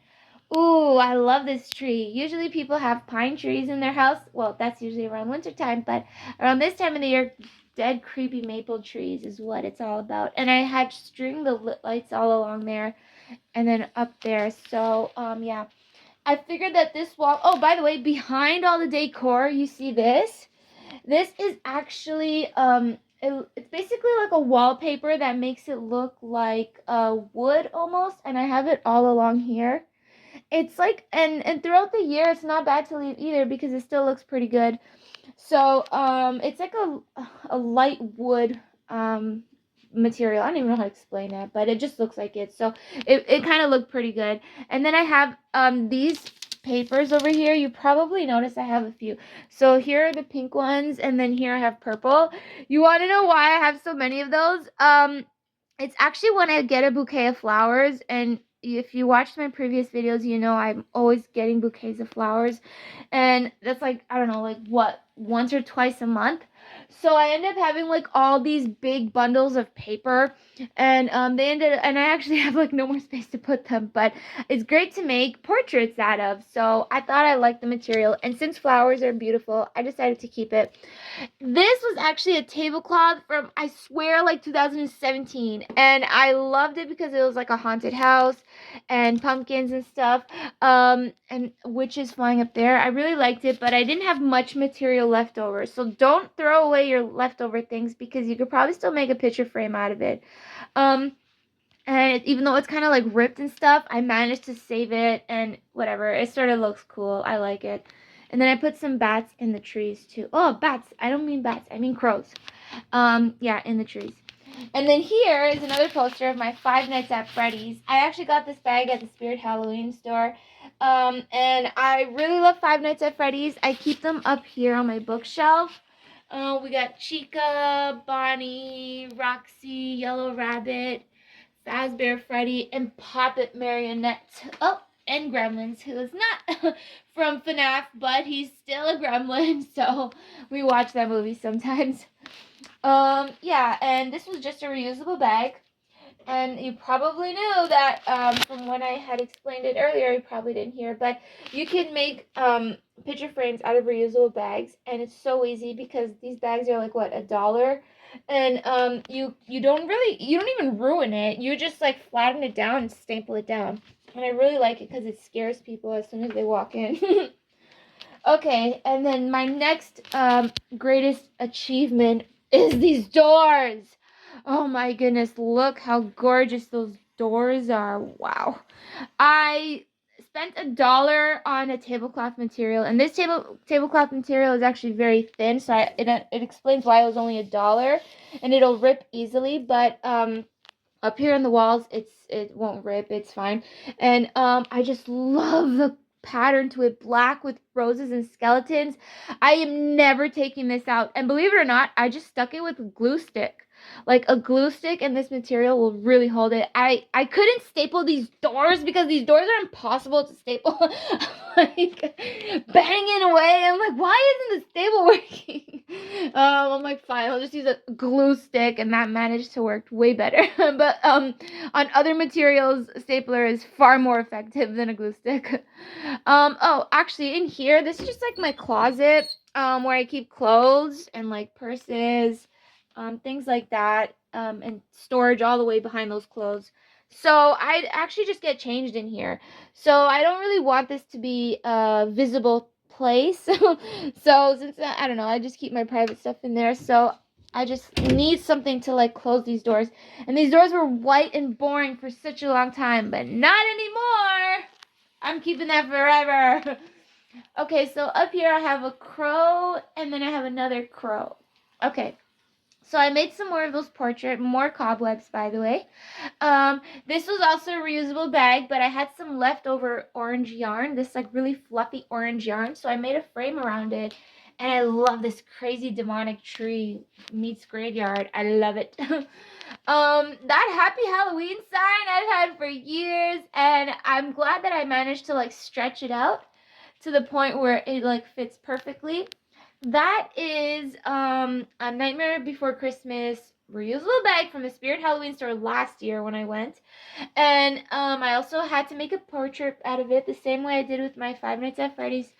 Ooh, I love this tree. Usually people have pine trees in their house. Well, that's usually around winter time, but around this time of the year, dead creepy maple trees is what it's all about. And I had string the lights all along there and then up there. So, yeah. I figured that this wall, oh, by the way, behind all the decor, you see this? This is actually, it's basically like a wallpaper that makes it look like wood almost, and I have it all along here. It's like, and throughout the year, it's not bad to leave either because it still looks pretty good. So, it's like a light wood, material. I don't even know how to explain that, but it just looks like it. So it kind of looked pretty good. And then I have these papers over here. You probably noticed I have a few. So here are the pink ones, and then here I have purple. You want to know why I have so many of those? It's actually when I get a bouquet of flowers, and if you watched my previous videos, you know I'm always getting bouquets of flowers, and that's like, I don't know, like what, once or twice a month. So I ended up having like all these big bundles of paper, and I actually have like no more space to put them, but it's great to make portraits out of. So I thought I liked the material, and since flowers are beautiful, I decided to keep it. This was actually a tablecloth from, I swear, like 2017, and I loved it because it was like a haunted house and pumpkins and stuff, and witches flying up there. I really liked it, but I didn't have much material left over, so don't throw away your leftover things because you could probably still make a picture frame out of it. Um, and even though it's kind of like ripped and stuff, I managed to save it and whatever. It sort of looks cool. I like it. And then I put some bats in the trees too. Oh, bats. I don't mean bats. I mean crows. Yeah, in the trees. And then here is another poster of my Five Nights at Freddy's. I actually got this bag at the Spirit Halloween store. And I really love Five Nights at Freddy's. I keep them up here on my bookshelf. We got Chica, Bonnie, Roxy, Yellow Rabbit, Fazbear Freddy, and Puppet Marionette. Oh, and Gremlins, who is not from FNAF, but he's still a gremlin, so we watch that movie sometimes. Yeah, and this was just a reusable bag. And you probably knew that from when I had explained it earlier, you probably didn't hear, but you can make picture frames out of reusable bags, and it's so easy because these bags are like what, $1, and you don't even ruin it. You just like flatten it down and staple it down, and I really like it because it scares people as soon as they walk in. Okay, and then my next greatest achievement is these doors. Oh my goodness, look how gorgeous those doors are. Wow. I spent $1 on a tablecloth material, and this tablecloth material is actually very thin, so it explains why it was only $1, and it'll rip easily, but up here on the walls it won't rip, it's fine. And I just love the pattern to it, black with roses and skeletons. I am never taking this out, and believe it or not, I just stuck it with a glue stick. Like a glue stick, and this material will really hold it. I couldn't staple these doors because these doors are impossible to staple. Like banging away, I'm like, why isn't the staple working? I'm like, fine, I'll just use a glue stick, and that managed to work way better. But on other materials, a stapler is far more effective than a glue stick. Oh, actually, in here, this is just like my closet, where I keep clothes and like purses, things like that, and storage all the way behind those clothes. So I'd actually just get changed in here. So I don't really want this to be a visible place. So since I don't know, I just keep my private stuff in there. So I just need something to like close these doors. And these doors were white and boring for such a long time, but not anymore. I'm keeping that forever. Okay, so up here I have a crow, and then I have another crow. Okay. So I made some more of those portraits, more cobwebs, by the way. This was also a reusable bag, but I had some leftover orange yarn, this like really fluffy orange yarn, so I made a frame around it. And I love this crazy demonic tree meets graveyard. I love it. That Happy Halloween sign I've had for years, and I'm glad that I managed to like stretch it out to the point where it like fits perfectly. That is a Nightmare Before Christmas reusable bag from the Spirit Halloween store last year when I went. And I also had to make a portrait out of it the same way I did with my Five Nights at Freddy's.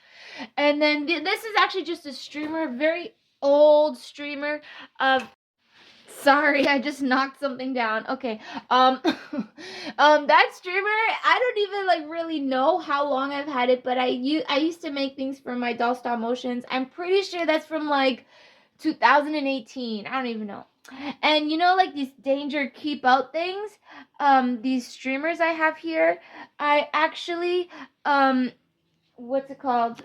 And then this is actually just a streamer, very old streamer of, sorry, I just knocked something down. Okay. That streamer, I don't even like really know how long I've had it, but I used to make things for my doll stop motions. I'm pretty sure that's from like 2018. I don't even know. And you know, like these danger keep out things, these streamers I have here, I actually what's it called?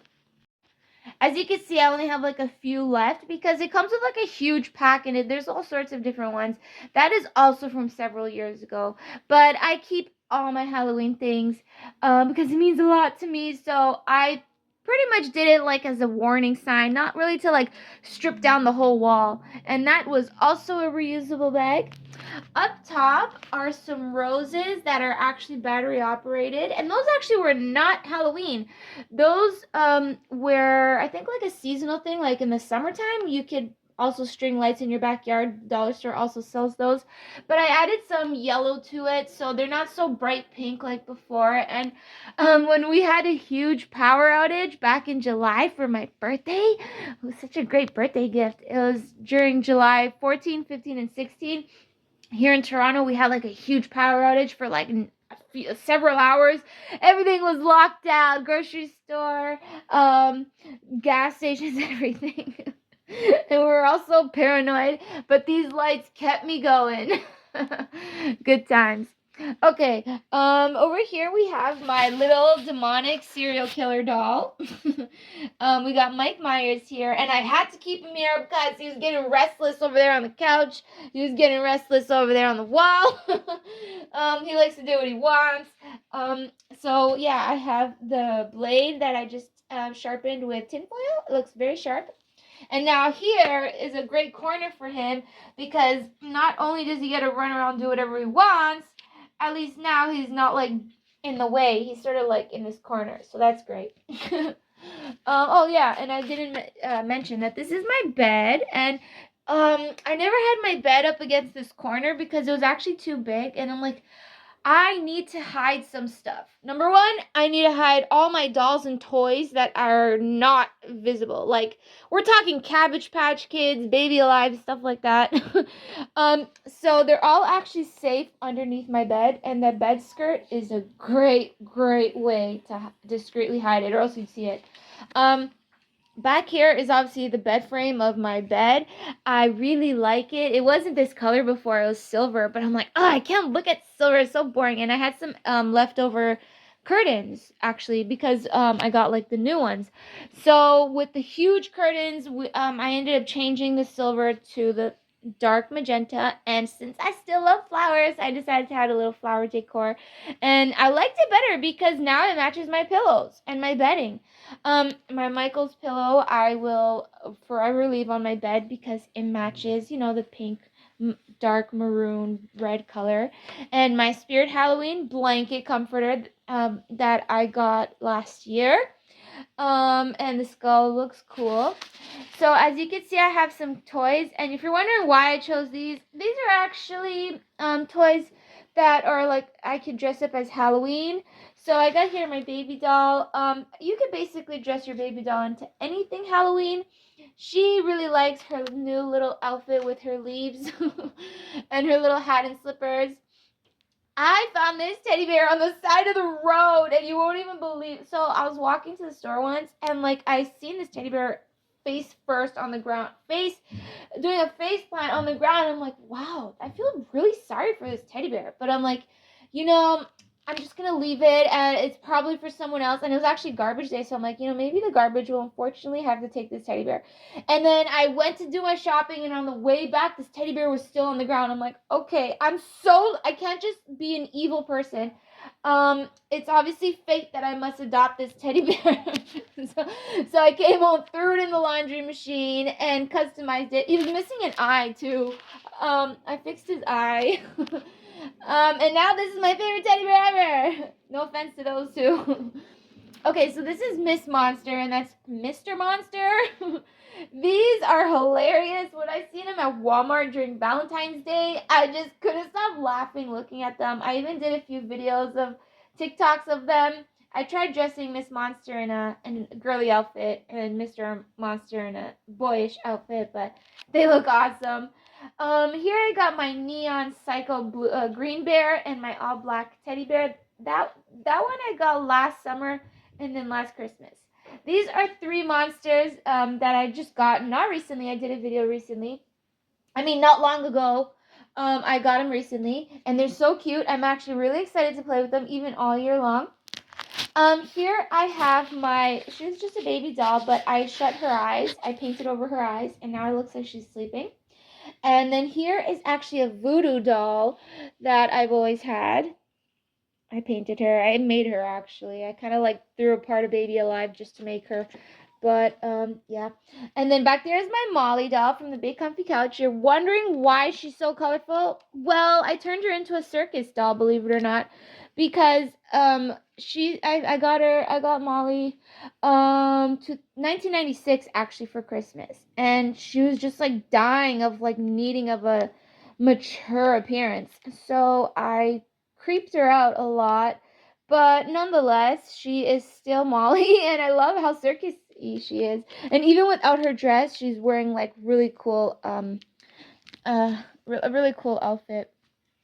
As you can see, I only have like a few left because it comes with like a huge pack in it. There's all sorts of different ones. That is also from several years ago. But I keep all my Halloween things because it means a lot to me. So I pretty much did it like as a warning sign, not really to like strip down the whole wall. And that was also a reusable bag. Up top are some roses that are actually battery operated, and those actually were not Halloween. Those were, I think, like a seasonal thing. Like in the summertime, you could also string lights in your backyard. Dollar store also sells those. But I added some yellow to it so they're not so bright pink like before. And when we had a huge power outage back in July for my birthday, it was such a great birthday gift. It was during July 14, 15, and 16. Here in Toronto, we had like a huge power outage for like several hours. Everything was locked down, grocery store, gas stations, everything. And we were all so paranoid, but these lights kept me going. Good times. Okay, over here we have my little demonic serial killer doll. We got Mike Myers here, and I had to keep him here because he was getting restless over there on the couch. He was getting restless over there on the wall. He likes to do what he wants. So yeah, I have the blade that I just sharpened with tinfoil. It looks very sharp. And now here is a great corner for him because not only does he get to run around and do whatever he wants, at least now he's not like in the way. He's sort of like in this corner, so that's great. Oh yeah, and I didn't mention that this is my bed, and I never had my bed up against this corner because it was actually too big, and I'm like, I need to hide some stuff. Number one, I need to hide all my dolls and toys that are not visible. Like, we're talking Cabbage Patch Kids, Baby Alive, stuff like that. So they're all actually safe underneath my bed, and the bed skirt is a great, great way to discreetly hide it, or else you'd see it. Back here is obviously the bed frame of my bed. I really like it. It wasn't this color before, it was silver, but I'm like, oh, I can't look at silver, it's so boring. And I had some leftover curtains actually because I got like the new ones. So with the huge curtains, I ended up changing the silver to the dark magenta, and since I still love flowers, I decided to add a little flower decor, and I liked it better because now it matches my pillows and my bedding. My Michael's pillow I will forever leave on my bed because it matches, the pink, dark maroon, red color. And my Spirit Halloween blanket comforter that I got last year. And the skull looks cool. So as you can see, I have some toys, and if you're wondering why I chose these are actually toys that are like I could dress up as Halloween. So I got here my baby doll. You could basically dress your baby doll into anything Halloween. She really likes her new little outfit with her leaves and her little hat and slippers. I found this teddy bear on the side of the road, and you won't even believe. So I was walking to the store once, and like I seen this teddy bear face first on the ground, doing a face plant on the ground. I'm like, wow, I feel really sorry for this teddy bear, but I'm like, I'm just gonna leave it, and it's probably for someone else. And it was actually garbage day, so I'm like, maybe the garbage will unfortunately have to take this teddy bear. And then I went to do my shopping, and on the way back, this teddy bear was still on the ground. I'm like, okay, I can't just be an evil person. It's obviously fate that I must adopt this teddy bear. so I came home, threw it in the laundry machine, and customized it. He was missing an eye too. I fixed his eye. And now this is my favorite teddy bear ever. No offense to those two. Okay, so this is Miss Monster, and that's Mr. Monster. These are hilarious. When I seen them at Walmart during Valentine's Day, I just couldn't stop laughing looking at them. I even did a few videos of TikToks of them. I tried dressing Miss Monster in a girly outfit and Mr. Monster in a boyish outfit, but they look awesome. Here I got my neon psycho blue, green bear and my all black teddy bear. That one I got last summer and then last Christmas. These are 3 monsters that I just got, not recently. I did a video recently. Not long ago. I got them recently, and they're so cute. I'm actually really excited to play with them even all year long. Here I have she was just a baby doll, but I shut her eyes. I painted over her eyes, and now it looks like she's sleeping. And then here is actually a voodoo doll that I've always had. I painted her. I made her, actually. I kind of like threw apart a Baby Alive just to make her. But, yeah. And then back there is my Molly doll from the Big Comfy Couch. You're wondering why she's so colorful? Well, I turned her into a circus doll, believe it or not. because I got Molly to 1996 actually for Christmas, and she was just like dying of like needing of a mature appearance. So I creeped her out a lot, but nonetheless, she is still Molly, and I love how circusy she is. And even without her dress, she's wearing like really cool a really cool outfit.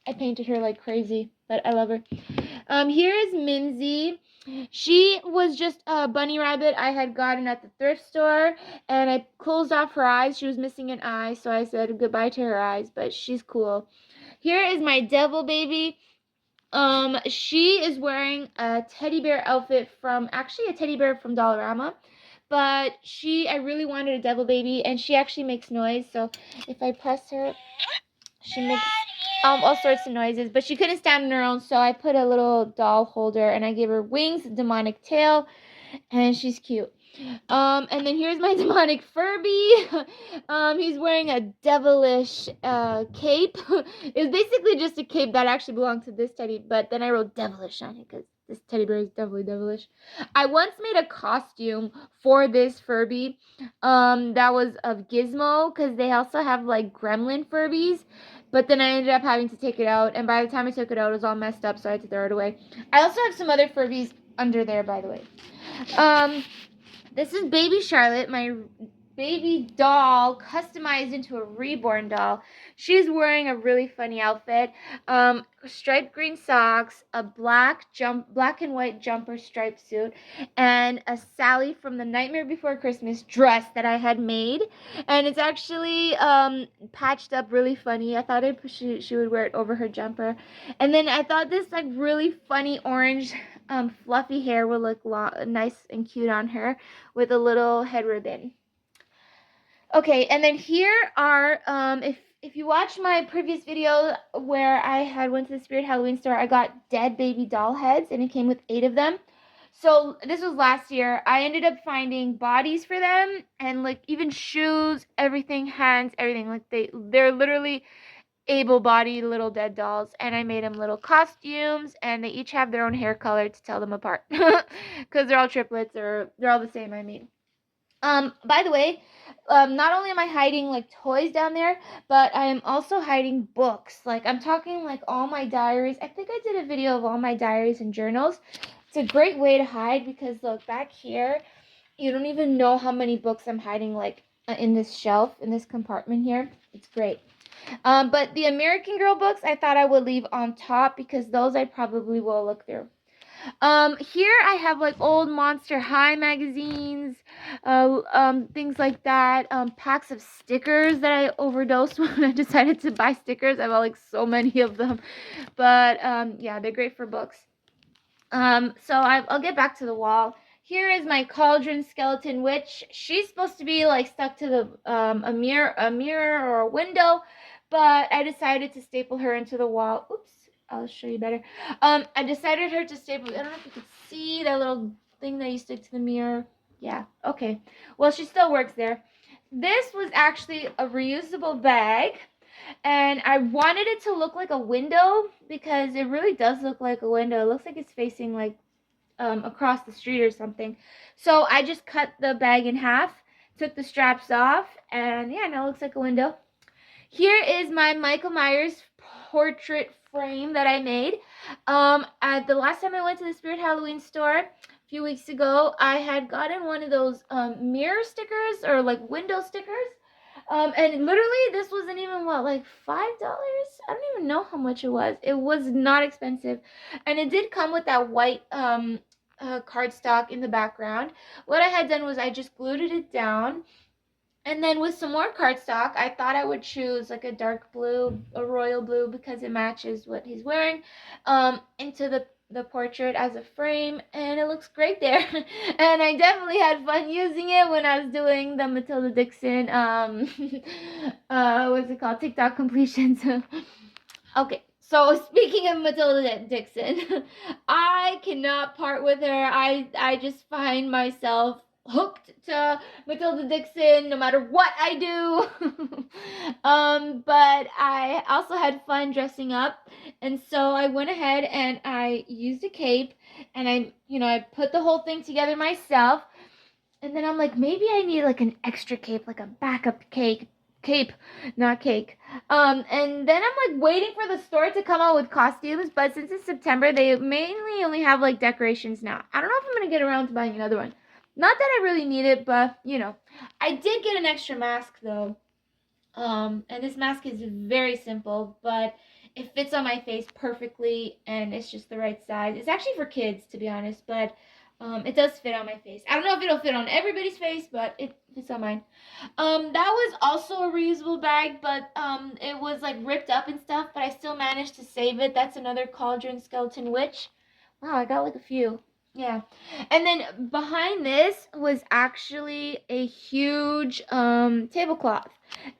I painted her like crazy, but I love her. Here is Mimsy. She was just a bunny rabbit I had gotten at the thrift store, and I closed off her eyes. She was missing an eye, so I said goodbye to her eyes, but she's cool. Here is my devil baby. She is wearing a teddy bear outfit from, actually a teddy bear from Dollarama, but I really wanted a devil baby, and she actually makes noise, so if I press her, she makes all sorts of noises, but she couldn't stand on her own, so I put a little doll holder, and I gave her wings, a demonic tail, and she's cute. And then here's my demonic Furby. He's wearing a devilish cape. It was basically just a cape that actually belonged to this teddy, but then I wrote devilish on it because this teddy bear is definitely devilish. I once made a costume for this Furby that was of Gizmo, because they also have like gremlin Furbies, but then I ended up having to take it out, and by the time I took it out, it was all messed up, so I had to throw it away. I also have some other Furbies under there, by the way. This is baby Charlotte, my baby doll, customized into a reborn doll. She's wearing a really funny outfit. Striped green socks, a black and white jumper striped suit, and a Sally from the Nightmare Before Christmas dress that I had made. And it's actually patched up really funny. I thought she would wear it over her jumper. And then I thought this like really funny orange fluffy hair would look nice and cute on her with a little head ribbon. Okay, and then here are, if you watch my previous video where I had went to the Spirit Halloween store, I got dead baby doll heads, and it came with 8 of them. So this was last year. I ended up finding bodies for them, and like even shoes, everything, hands, everything. Like they're literally able-bodied little dead dolls, and I made them little costumes, and they each have their own hair color to tell them apart, because they're all triplets, or they're all the same, I mean. By the way, not only am I hiding like toys down there, but I am also hiding books. Like I'm talking like all my diaries. I think I did a video of all my diaries and journals. It's a great way to hide, because look back here, you don't even know how many books I'm hiding like in this shelf, in this compartment here. It's great. But the American Girl books I thought I would leave on top, because those I probably will look through. Here I have like old Monster High magazines, things like that, packs of stickers that I overdosed when I decided to buy stickers. I bought like so many of them, but yeah, they're great for books. So I'll get back to the wall. Here is my cauldron skeleton witch. She's supposed to be like stuck to the a mirror or a window, but I decided to staple her into the wall. Oops, I'll show you better. I decided her to staple. I don't know if you can see that little thing that you stick to the mirror. Yeah, okay. Well, she still works there. This was actually a reusable bag, and I wanted it to look like a window, because it really does look like a window. It looks like it's facing like across the street or something. So I just cut the bag in half, took the straps off, and yeah, now it looks like a window. Here is my Michael Myers portrait frame that I made. At the last time I went to the Spirit Halloween store a few weeks ago, I had gotten one of those mirror stickers, or like window stickers. And literally this wasn't even like $5? I don't even know how much it was. It was not expensive, and it did come with that white cardstock in the background. What I had done was I just glued it down, and then with some more cardstock, I thought I would choose like a dark blue, a royal blue, because it matches what he's wearing, into the portrait as a frame, and it looks great there. And I definitely had fun using it when I was doing the Matilda Dixon what's it called, TikTok completions. Okay, so speaking of Matilda Dixon, I cannot part with her. I just find myself hooked to Matilda Dixon no matter what I do. But I also had fun dressing up, and so I went ahead and I used a cape, and I put the whole thing together myself. And then I'm like, maybe I need like an extra cape, like a backup cape, not cake. And then I'm like waiting for the store to come out with costumes, but since it's September, they mainly only have like decorations now. I don't know if I'm gonna get around to buying another one. Not that I really need it, but I did get an extra mask though. And this mask is very simple, but it fits on my face perfectly, and it's just the right size. It's actually for kids, to be honest, but it does fit on my face. I don't know if it'll fit on everybody's face, but it fits on mine. That was also a reusable bag, but it was like ripped up and stuff, but I still managed to save it. That's another Cauldron Skeleton Witch. Wow, I got like a few. Yeah. And then behind this was actually a huge tablecloth.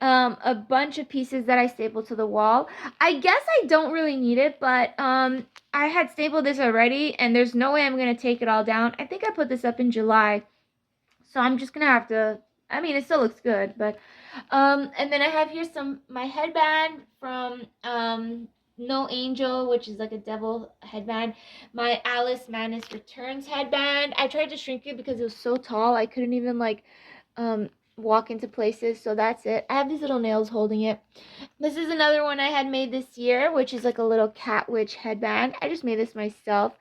A bunch of pieces that I stapled to the wall. I guess I don't really need it, but I had stapled this already, and there's no way I'm going to take it all down. I think I put this up in July, so I'm just going to have to, I mean, it still looks good, but, and then I have here my headband from, No Angel, which is like a devil headband. My Alice Madness Returns headband. I tried to shrink it because it was so tall, I couldn't even, like, walk into places, so that's it. I have these little nails holding it. This is another one I had made this year, which is like a little cat witch headband. I just made this myself.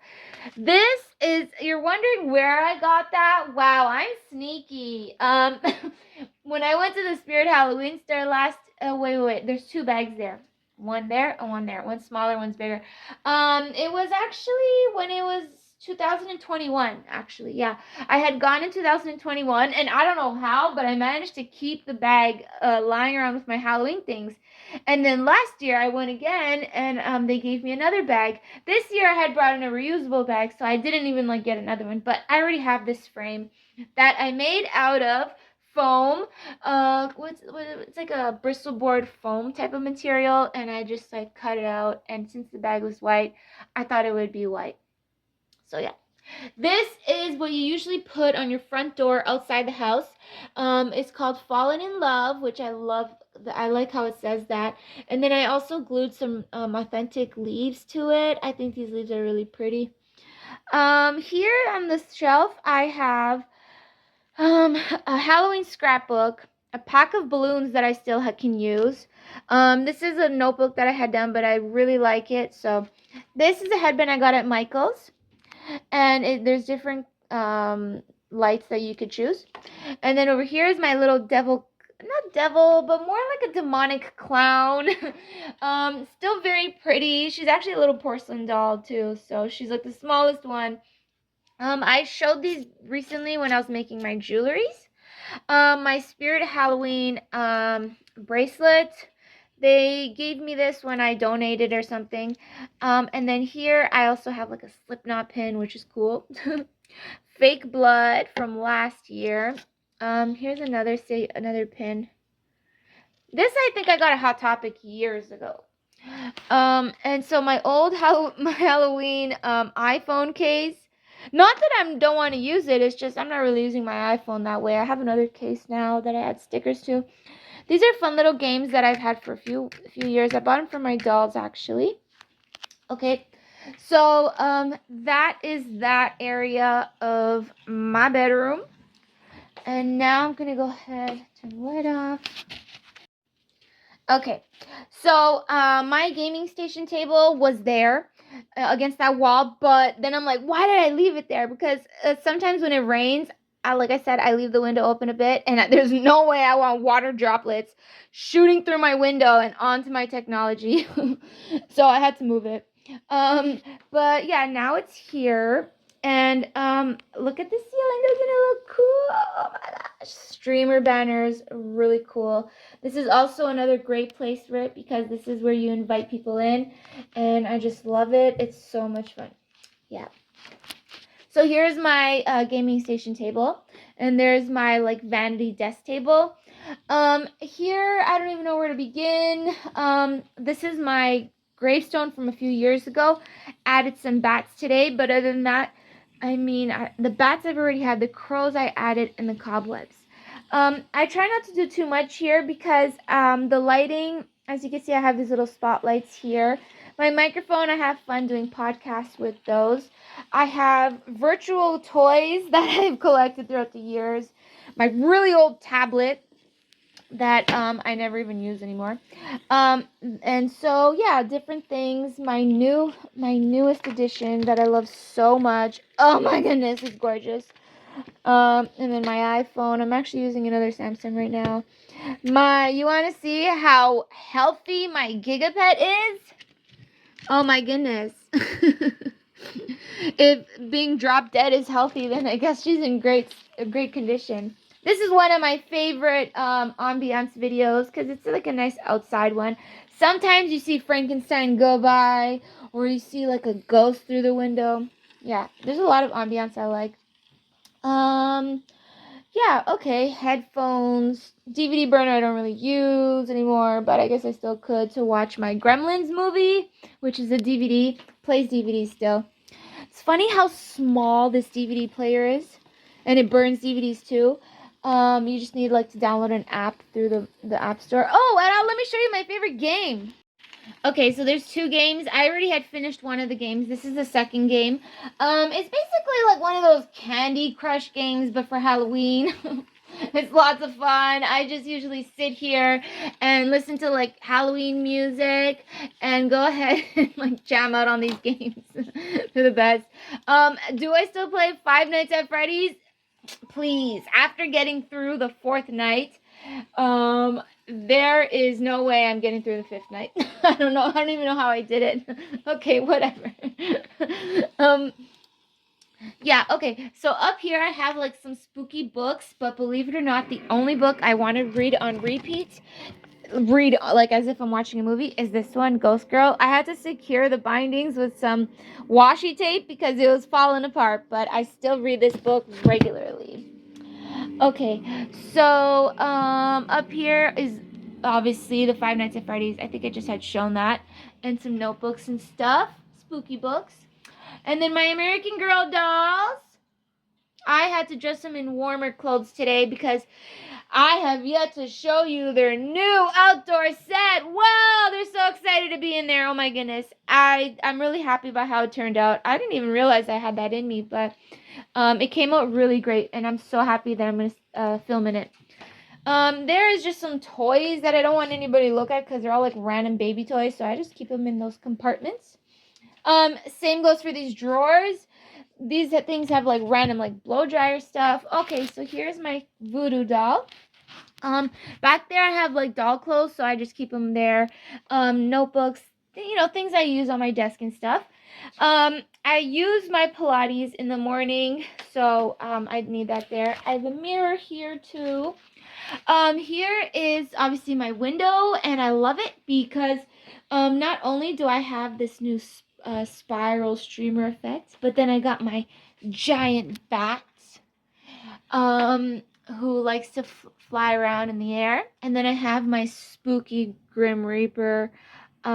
This is, you're wondering where I got that? Wow, I'm sneaky. When I went to the Spirit Halloween store last, wait, there's two bags there. One there and one there. One's smaller, one's bigger. It was actually when it was 2021, actually. Yeah. I had gone in 2021, and I don't know how, but I managed to keep the bag lying around with my Halloween things. And then last year I went again, and they gave me another bag. This year I had brought in a reusable bag, so I didn't even like get another one. But I already have this frame that I made out of foam. It's like a bristle board foam type of material, and I just like cut it out. And since the bag was white, I thought it would be white. So yeah. This is what you usually put on your front door outside the house. It's called Fallen in Love, which I love. I like how it says that. And then I also glued some authentic leaves to it. I think these leaves are really pretty. Here on this shelf, I have a Halloween scrapbook, a pack of balloons that I still can use. This is a notebook that I had done, but I really like it. So this is a headband I got at Michael's. And there's different lights that you could choose. And then over here is my little devil, not devil, but more like a demonic clown. Still very pretty. She's actually a little porcelain doll too, so she's like the smallest one. I showed these recently when I was making my jewelries. My Spirit Halloween bracelet. They gave me this when I donated or something. And then here I also have like a Slipknot pin, which is cool. Fake blood from last year. Here's another pin. This I think I got at Hot Topic years ago. And so my old my Halloween iPhone case. Not that I don't want to use it, it's just I'm not really using my iPhone that way. I have another case now that I add stickers to. These are fun little games that I've had for a few years. I bought them for my dolls, actually. Okay, so that is that area of my bedroom. And now I'm going to go ahead, turn the light off. Okay, so my gaming station table was there against that wall, but then I'm like, why did I leave it there? Because sometimes when it rains, like I said, I leave the window open a bit, and there's no way I want water droplets shooting through my window and onto my technology. So I had to move it. But yeah, now it's here. And look at the ceiling. Doesn't it look cool? Oh my gosh. Streamer banners, really cool. This is also another great place for it because this is where you invite people in. And I just love it. It's so much fun. Yeah. So here's my gaming station table. And there's my like vanity desk table. Here, I don't even know where to begin. This is my gravestone from a few years ago. Added some bats today, but other than that, I mean, the bats I've already had, the crows I added, and the cobwebs. I try not to do too much here because the lighting, as you can see, I have these little spotlights here. My microphone, I have fun doing podcasts with those. I have virtual toys that I've collected throughout the years. My really old tablet that I never even use anymore. And so yeah, different things. My newest edition that I love so much. Oh my goodness, it's gorgeous. And then my iPhone. I'm actually using another Samsung right now. You want to see how healthy my Gigapet is? Oh my goodness. If being drop dead is healthy, then I guess she's in great condition. This is one of my favorite ambiance videos because it's like a nice outside one. Sometimes you see Frankenstein go by, or you see like a ghost through the window. Yeah, there's a lot of ambiance I like. Yeah, okay, headphones, DVD burner I don't really use anymore, but I guess I still could to watch my Gremlins movie, which is a DVD, plays DVD still. It's funny how small this DVD player is, and it burns DVDs too. You just need like to download an app through the app store. Oh, and let me show you my favorite game. Okay, so there's two games. I already had finished one of the games. This is the second game. It's basically like one of those Candy Crush games, but for Halloween. It's lots of fun. I just usually sit here and listen to like Halloween music and go ahead and like jam out on these games. They're the best. Do I still play Five Nights at Freddy's? Please. After getting through the fourth night, there is no way I'm getting through the fifth night. I don't know. I don't even know how I did it. Okay, whatever. Yeah, okay. So up here I have like some spooky books, but believe it or not, the only book I want to read on repeat, read like as if I'm watching a movie, is this one, Ghost Girl. I had to secure the bindings with some washi tape because it was falling apart, but I still read this book regularly. Okay, so up here is obviously the Five Nights at Freddy's. I think I just had shown that, and some notebooks and stuff, spooky books. And then my American Girl dolls. I had to dress them in warmer clothes today because I have yet to show you their new outdoor set. Wow, they're so excited to be in there. Oh my goodness. I'm really happy about how it turned out. I didn't even realize I had that in me, but it came out really great, and I'm so happy that I'm going to film in it. There is just some toys that I don't want anybody to look at because they're all like random baby toys, so I just keep them in those compartments. Same goes for these drawers. These things have like random like blow dryer stuff. Okay, so here's my voodoo doll. Back there I have like doll clothes, so I just keep them there. Notebooks, things I use on my desk and stuff. I use my Pilates in the morning, so I need that there. I have a mirror here too. Here is obviously my window, and I love it because not only do I have this new spiral streamer effect, but then I got my giant bat who likes to fly around in the air, and then I have my spooky Grim Reaper. It's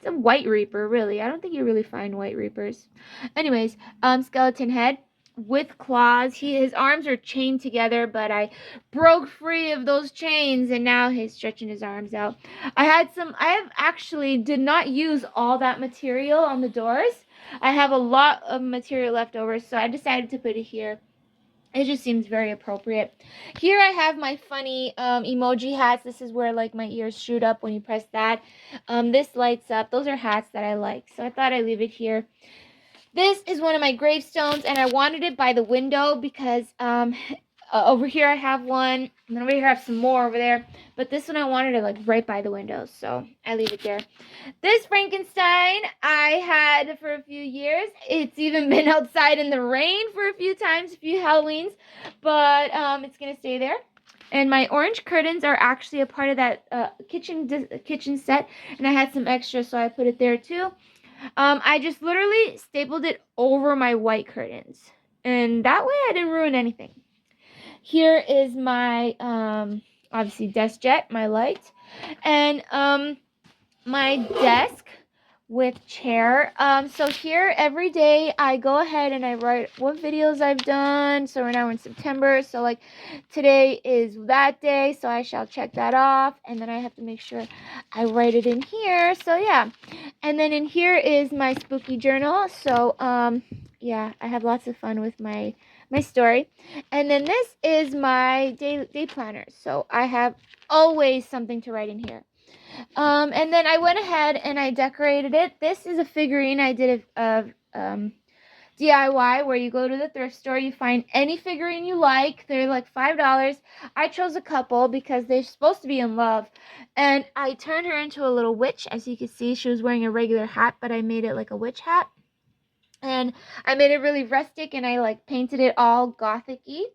a white reaper, really. I don't think you really find white reapers. Anyways, skeleton head with claws. His arms are chained together, but I broke free of those chains, and now he's stretching his arms out. I have actually did not use all that material on the doors. I have a lot of material left over, so I decided to put it here. It just seems very appropriate. Here I have my funny emoji hats. This is where like my ears shoot up when you press that. This lights up. Those are hats that I like, so I thought I'd leave it here. This is one of my gravestones, and I wanted it by the window because over here I have one, and then over here I have some more over there. But this one I wanted it like right by the window, so I leave it there. This Frankenstein I had for a few years. It's even been outside in the rain for a few times, a few Halloweens, but it's gonna stay there. And my orange curtains are actually a part of that kitchen set, and I had some extra, so I put it there too. I just literally stapled it over my white curtains, and that way I didn't ruin anything. Here is my obviously desk jet, my light, and my desk with chair. So here every day I go ahead and I write what videos I've done. So right now we're in September, so like today is that day, so I shall check that off, and then I have to make sure I write it in here. So yeah, and then in here is my spooky journal. So yeah, I have lots of fun with my story. And then this is my day planner, so I have always something to write in here. And then I went ahead and I decorated it. This is a figurine I did of DIY, where you go to the thrift store, you find any figurine you like. They're like $5. I chose a couple because they're supposed to be in love. And I turned her into a little witch. As you can see, she was wearing a regular hat, but I made it like a witch hat. And I made it really rustic, and I like painted it all gothic-y.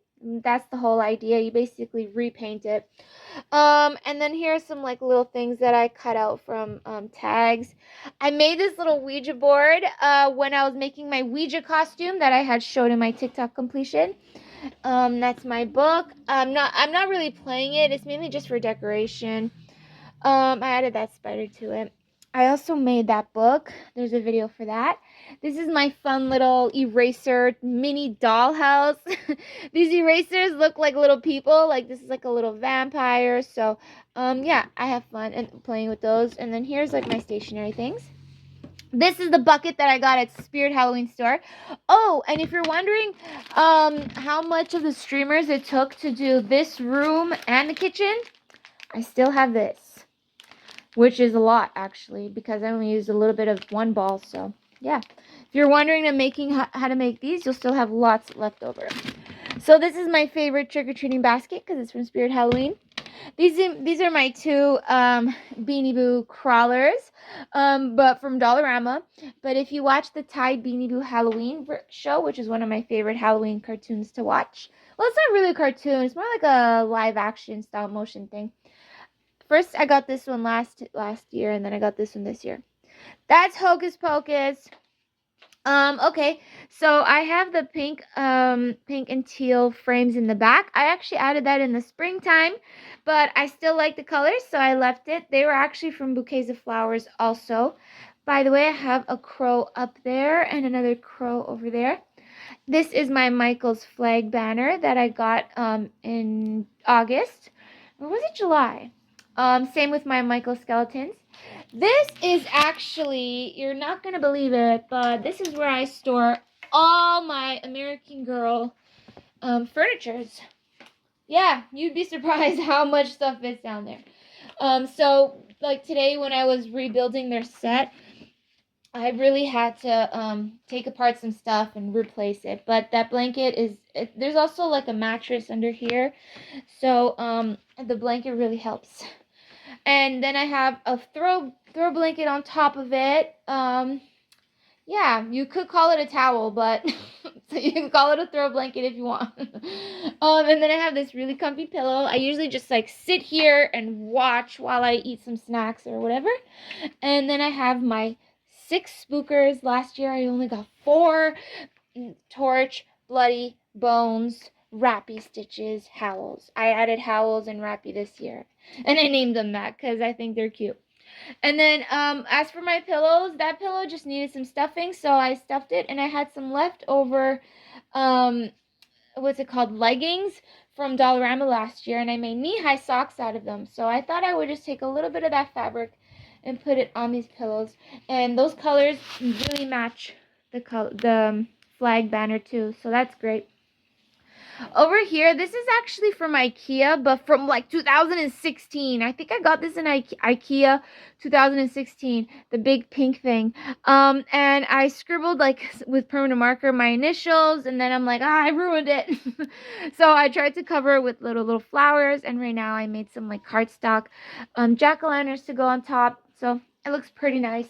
That's the whole idea. You basically repaint it. And then here are some like little things that I cut out from tags. I made this little Ouija board when I was making my Ouija costume that I had showed in my TikTok completion. That's my book. I'm not really playing it. It's mainly just for decoration. I added that spider to it. I also made that book. There's a video for that. This is my fun little eraser mini dollhouse. These erasers look like little people. Like this is like a little vampire. So, yeah, I have fun and playing with those. And then here's like my stationery things. This is the bucket that I got at Spirit Halloween store. Oh, and if you're wondering how much of the streamers it took to do this room and the kitchen, I still have this, which is a lot actually, because I only used a little bit of one ball. So yeah, if you're wondering how to make these, you'll still have lots left over. So this is my favorite trick-or-treating basket because it's from Spirit Halloween. These are my two Beanie Boo crawlers, but from Dollarama. But if you watch the Tide Beanie Boo Halloween show, which is one of my favorite Halloween cartoons to watch, well, it's not really a cartoon, it's more like a live action style motion thing. First, I got this one last year, and then I got this one this year. That's Hocus Pocus. Okay, so I have the pink and teal frames in the back. I actually added that in the springtime, but I still like the colors, so I left it. They were actually from Bouquets of Flowers also. By the way, I have a crow up there and another crow over there. This is my Michael's flag banner that I got in August. Or was it July? Same with my Michael skeletons. This is actually, you're not going to believe it, but this is where I store all my American Girl furnitures. Yeah, you'd be surprised how much stuff is down there. So, like today when I was rebuilding their set, I really had to take apart some stuff and replace it. But that blanket there's also like a mattress under here. So, the blanket really helps. And then I have a throw blanket on top of it. Yeah, you could call it a towel, but so you can call it a throw blanket if you want. And then I have this really comfy pillow. I usually just like sit here and watch while I eat some snacks or whatever. And then I have my 6 spookers. Last year I only got 4. Torch, Bloody, Bones, Rappy, Stitches, Howls. I added Howls and Rappy this year, and I named them that because I think they're cute. And then as for my pillows, that pillow just needed some stuffing, so I stuffed it, and I had some leftover what's it called, leggings from Dollarama last year, and I made knee-high socks out of them. So I thought I would just take a little bit of that fabric and put it on these pillows, and those colors really match the flag banner too, so that's great. Over here, this is actually from IKEA, but from like 2016. I think I got this in IKEA 2016, the big pink thing. And I scribbled like with permanent marker my initials, and then I'm like, I ruined it. So I tried to cover it with little flowers, and right now I made some like cardstock jack-o'-lanterns to go on top. So it looks pretty nice.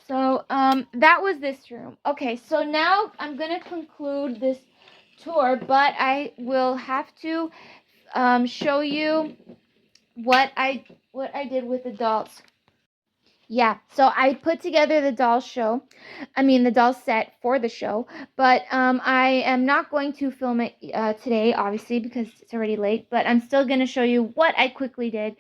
So that was this room. Okay, so now I'm gonna conclude this tour, but I will have to show you what I did with the dolls. Yeah, so I put together the doll set for the show, but I am not going to film it today, obviously, because it's already late, but I'm still going to show you what I quickly did.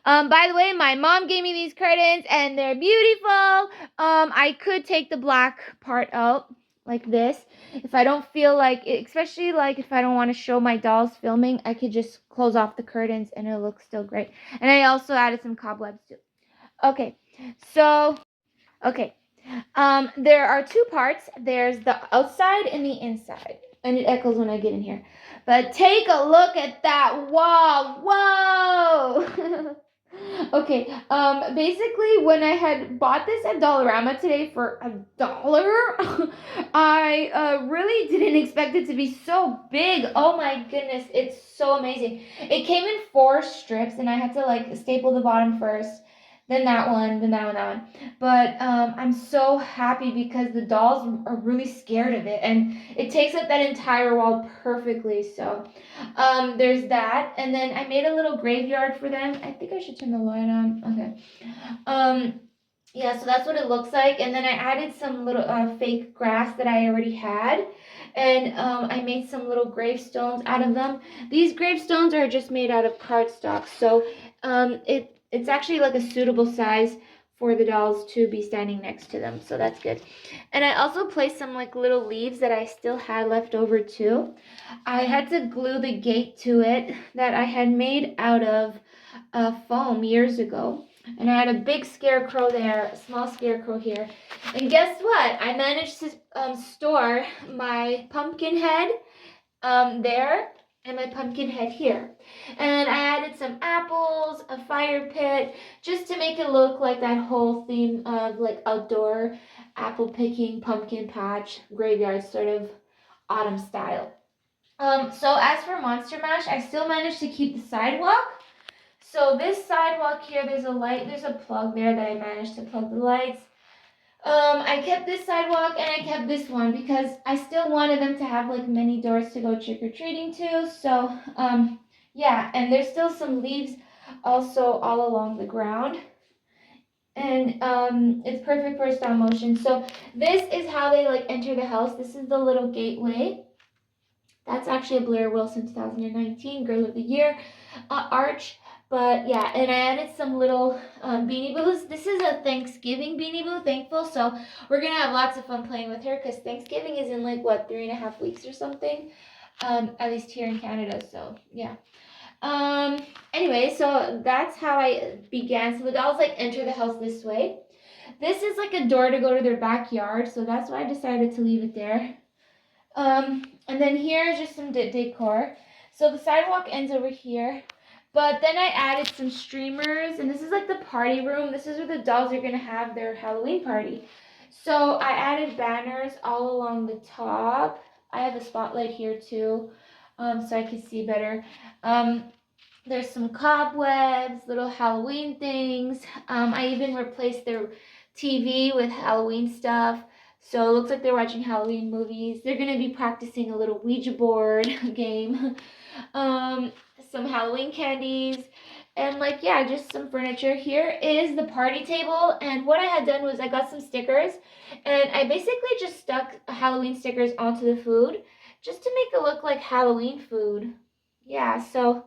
By the way, my mom gave me these curtains and they're beautiful. I could take the black part out like this. If I don't feel like it, especially like if I don't want to show my dolls filming, I could just close off the curtains and it'll look still great. And I also added some cobwebs too. Okay, so, okay. There are two parts. There's the outside and the inside. And it echoes when I get in here. But take a look at that wall. Whoa! Okay, basically when I had bought this at Dollarama today for $1, I really didn't expect it to be so big. Oh my goodness, it's so amazing. It came in 4 strips and I had to like staple the bottom first, then that one, then that one, that one. But I'm so happy because the dolls are really scared of it and it takes up that entire wall perfectly. So there's that, and then I made a little graveyard for them. I think I should turn the light on. Okay. Yeah, so that's what it looks like, and then I added some little fake grass that I already had, and I made some little gravestones out of them. These gravestones are just made out of cardstock, so it's actually like a suitable size for the dolls to be standing next to them, so that's good. And I also placed some like little leaves that I still had left over too. I had to glue the gate to it that I had made out of foam years ago. And I had a big scarecrow there, a small scarecrow here. And guess what? I managed to store my pumpkin head there and my pumpkin head here. And I added some apples, a fire pit, just to make it look like that whole theme of like outdoor apple picking, pumpkin patch, graveyard sort of autumn style. So as for Monster Mash, I still managed to keep the sidewalk. So this sidewalk here, there's a light, there's a plug there that I managed to plug the lights. I kept this sidewalk and I kept this one because I still wanted them to have like many doors to go trick-or-treating to. So, yeah, and there's still some leaves also all along the ground. And it's perfect for stop motion. So this is how they like enter the house. This is the little gateway. That's actually a Blair Wilson 2019 Girl of the Year arch. But yeah, and I added some little Beanie Boos. This is a Thanksgiving Beanie Boo, thankful. So we're going to have lots of fun playing with her because Thanksgiving is in like, what, 3.5 weeks or something? At least here in Canada, so yeah. Anyway, so that's how I began. So the dolls like enter the house this way. This is like a door to go to their backyard, so that's why I decided to leave it there. And then here is just some decor. So the sidewalk ends over here. But then I added some streamers, and this is like the party room. This is where the dolls are going to have their Halloween party. So I added banners all along the top. I have a spotlight here too, so I can see better. There's some cobwebs, little Halloween things. I even replaced their TV with Halloween stuff. So it looks like they're watching Halloween movies. They're going to be practicing a little Ouija board game. Some Halloween candies. And like, yeah, just some furniture. Here is the party table. And what I had done was I got some stickers. And I basically just stuck Halloween stickers onto the food. Just to make it look like Halloween food. Yeah, so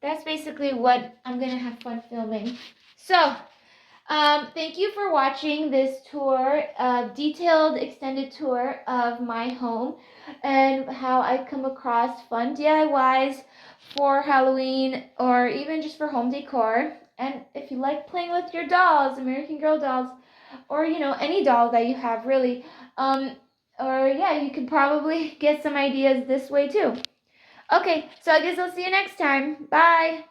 that's basically what I'm going to have fun filming. So, thank you for watching this tour, detailed extended tour of my home and how I come across fun DIYs for Halloween or even just for home decor. And if you like playing with your dolls, American Girl dolls, or you know, any doll that you have really, or yeah, you could probably get some ideas this way too. Okay, so I guess I'll see you next time. Bye.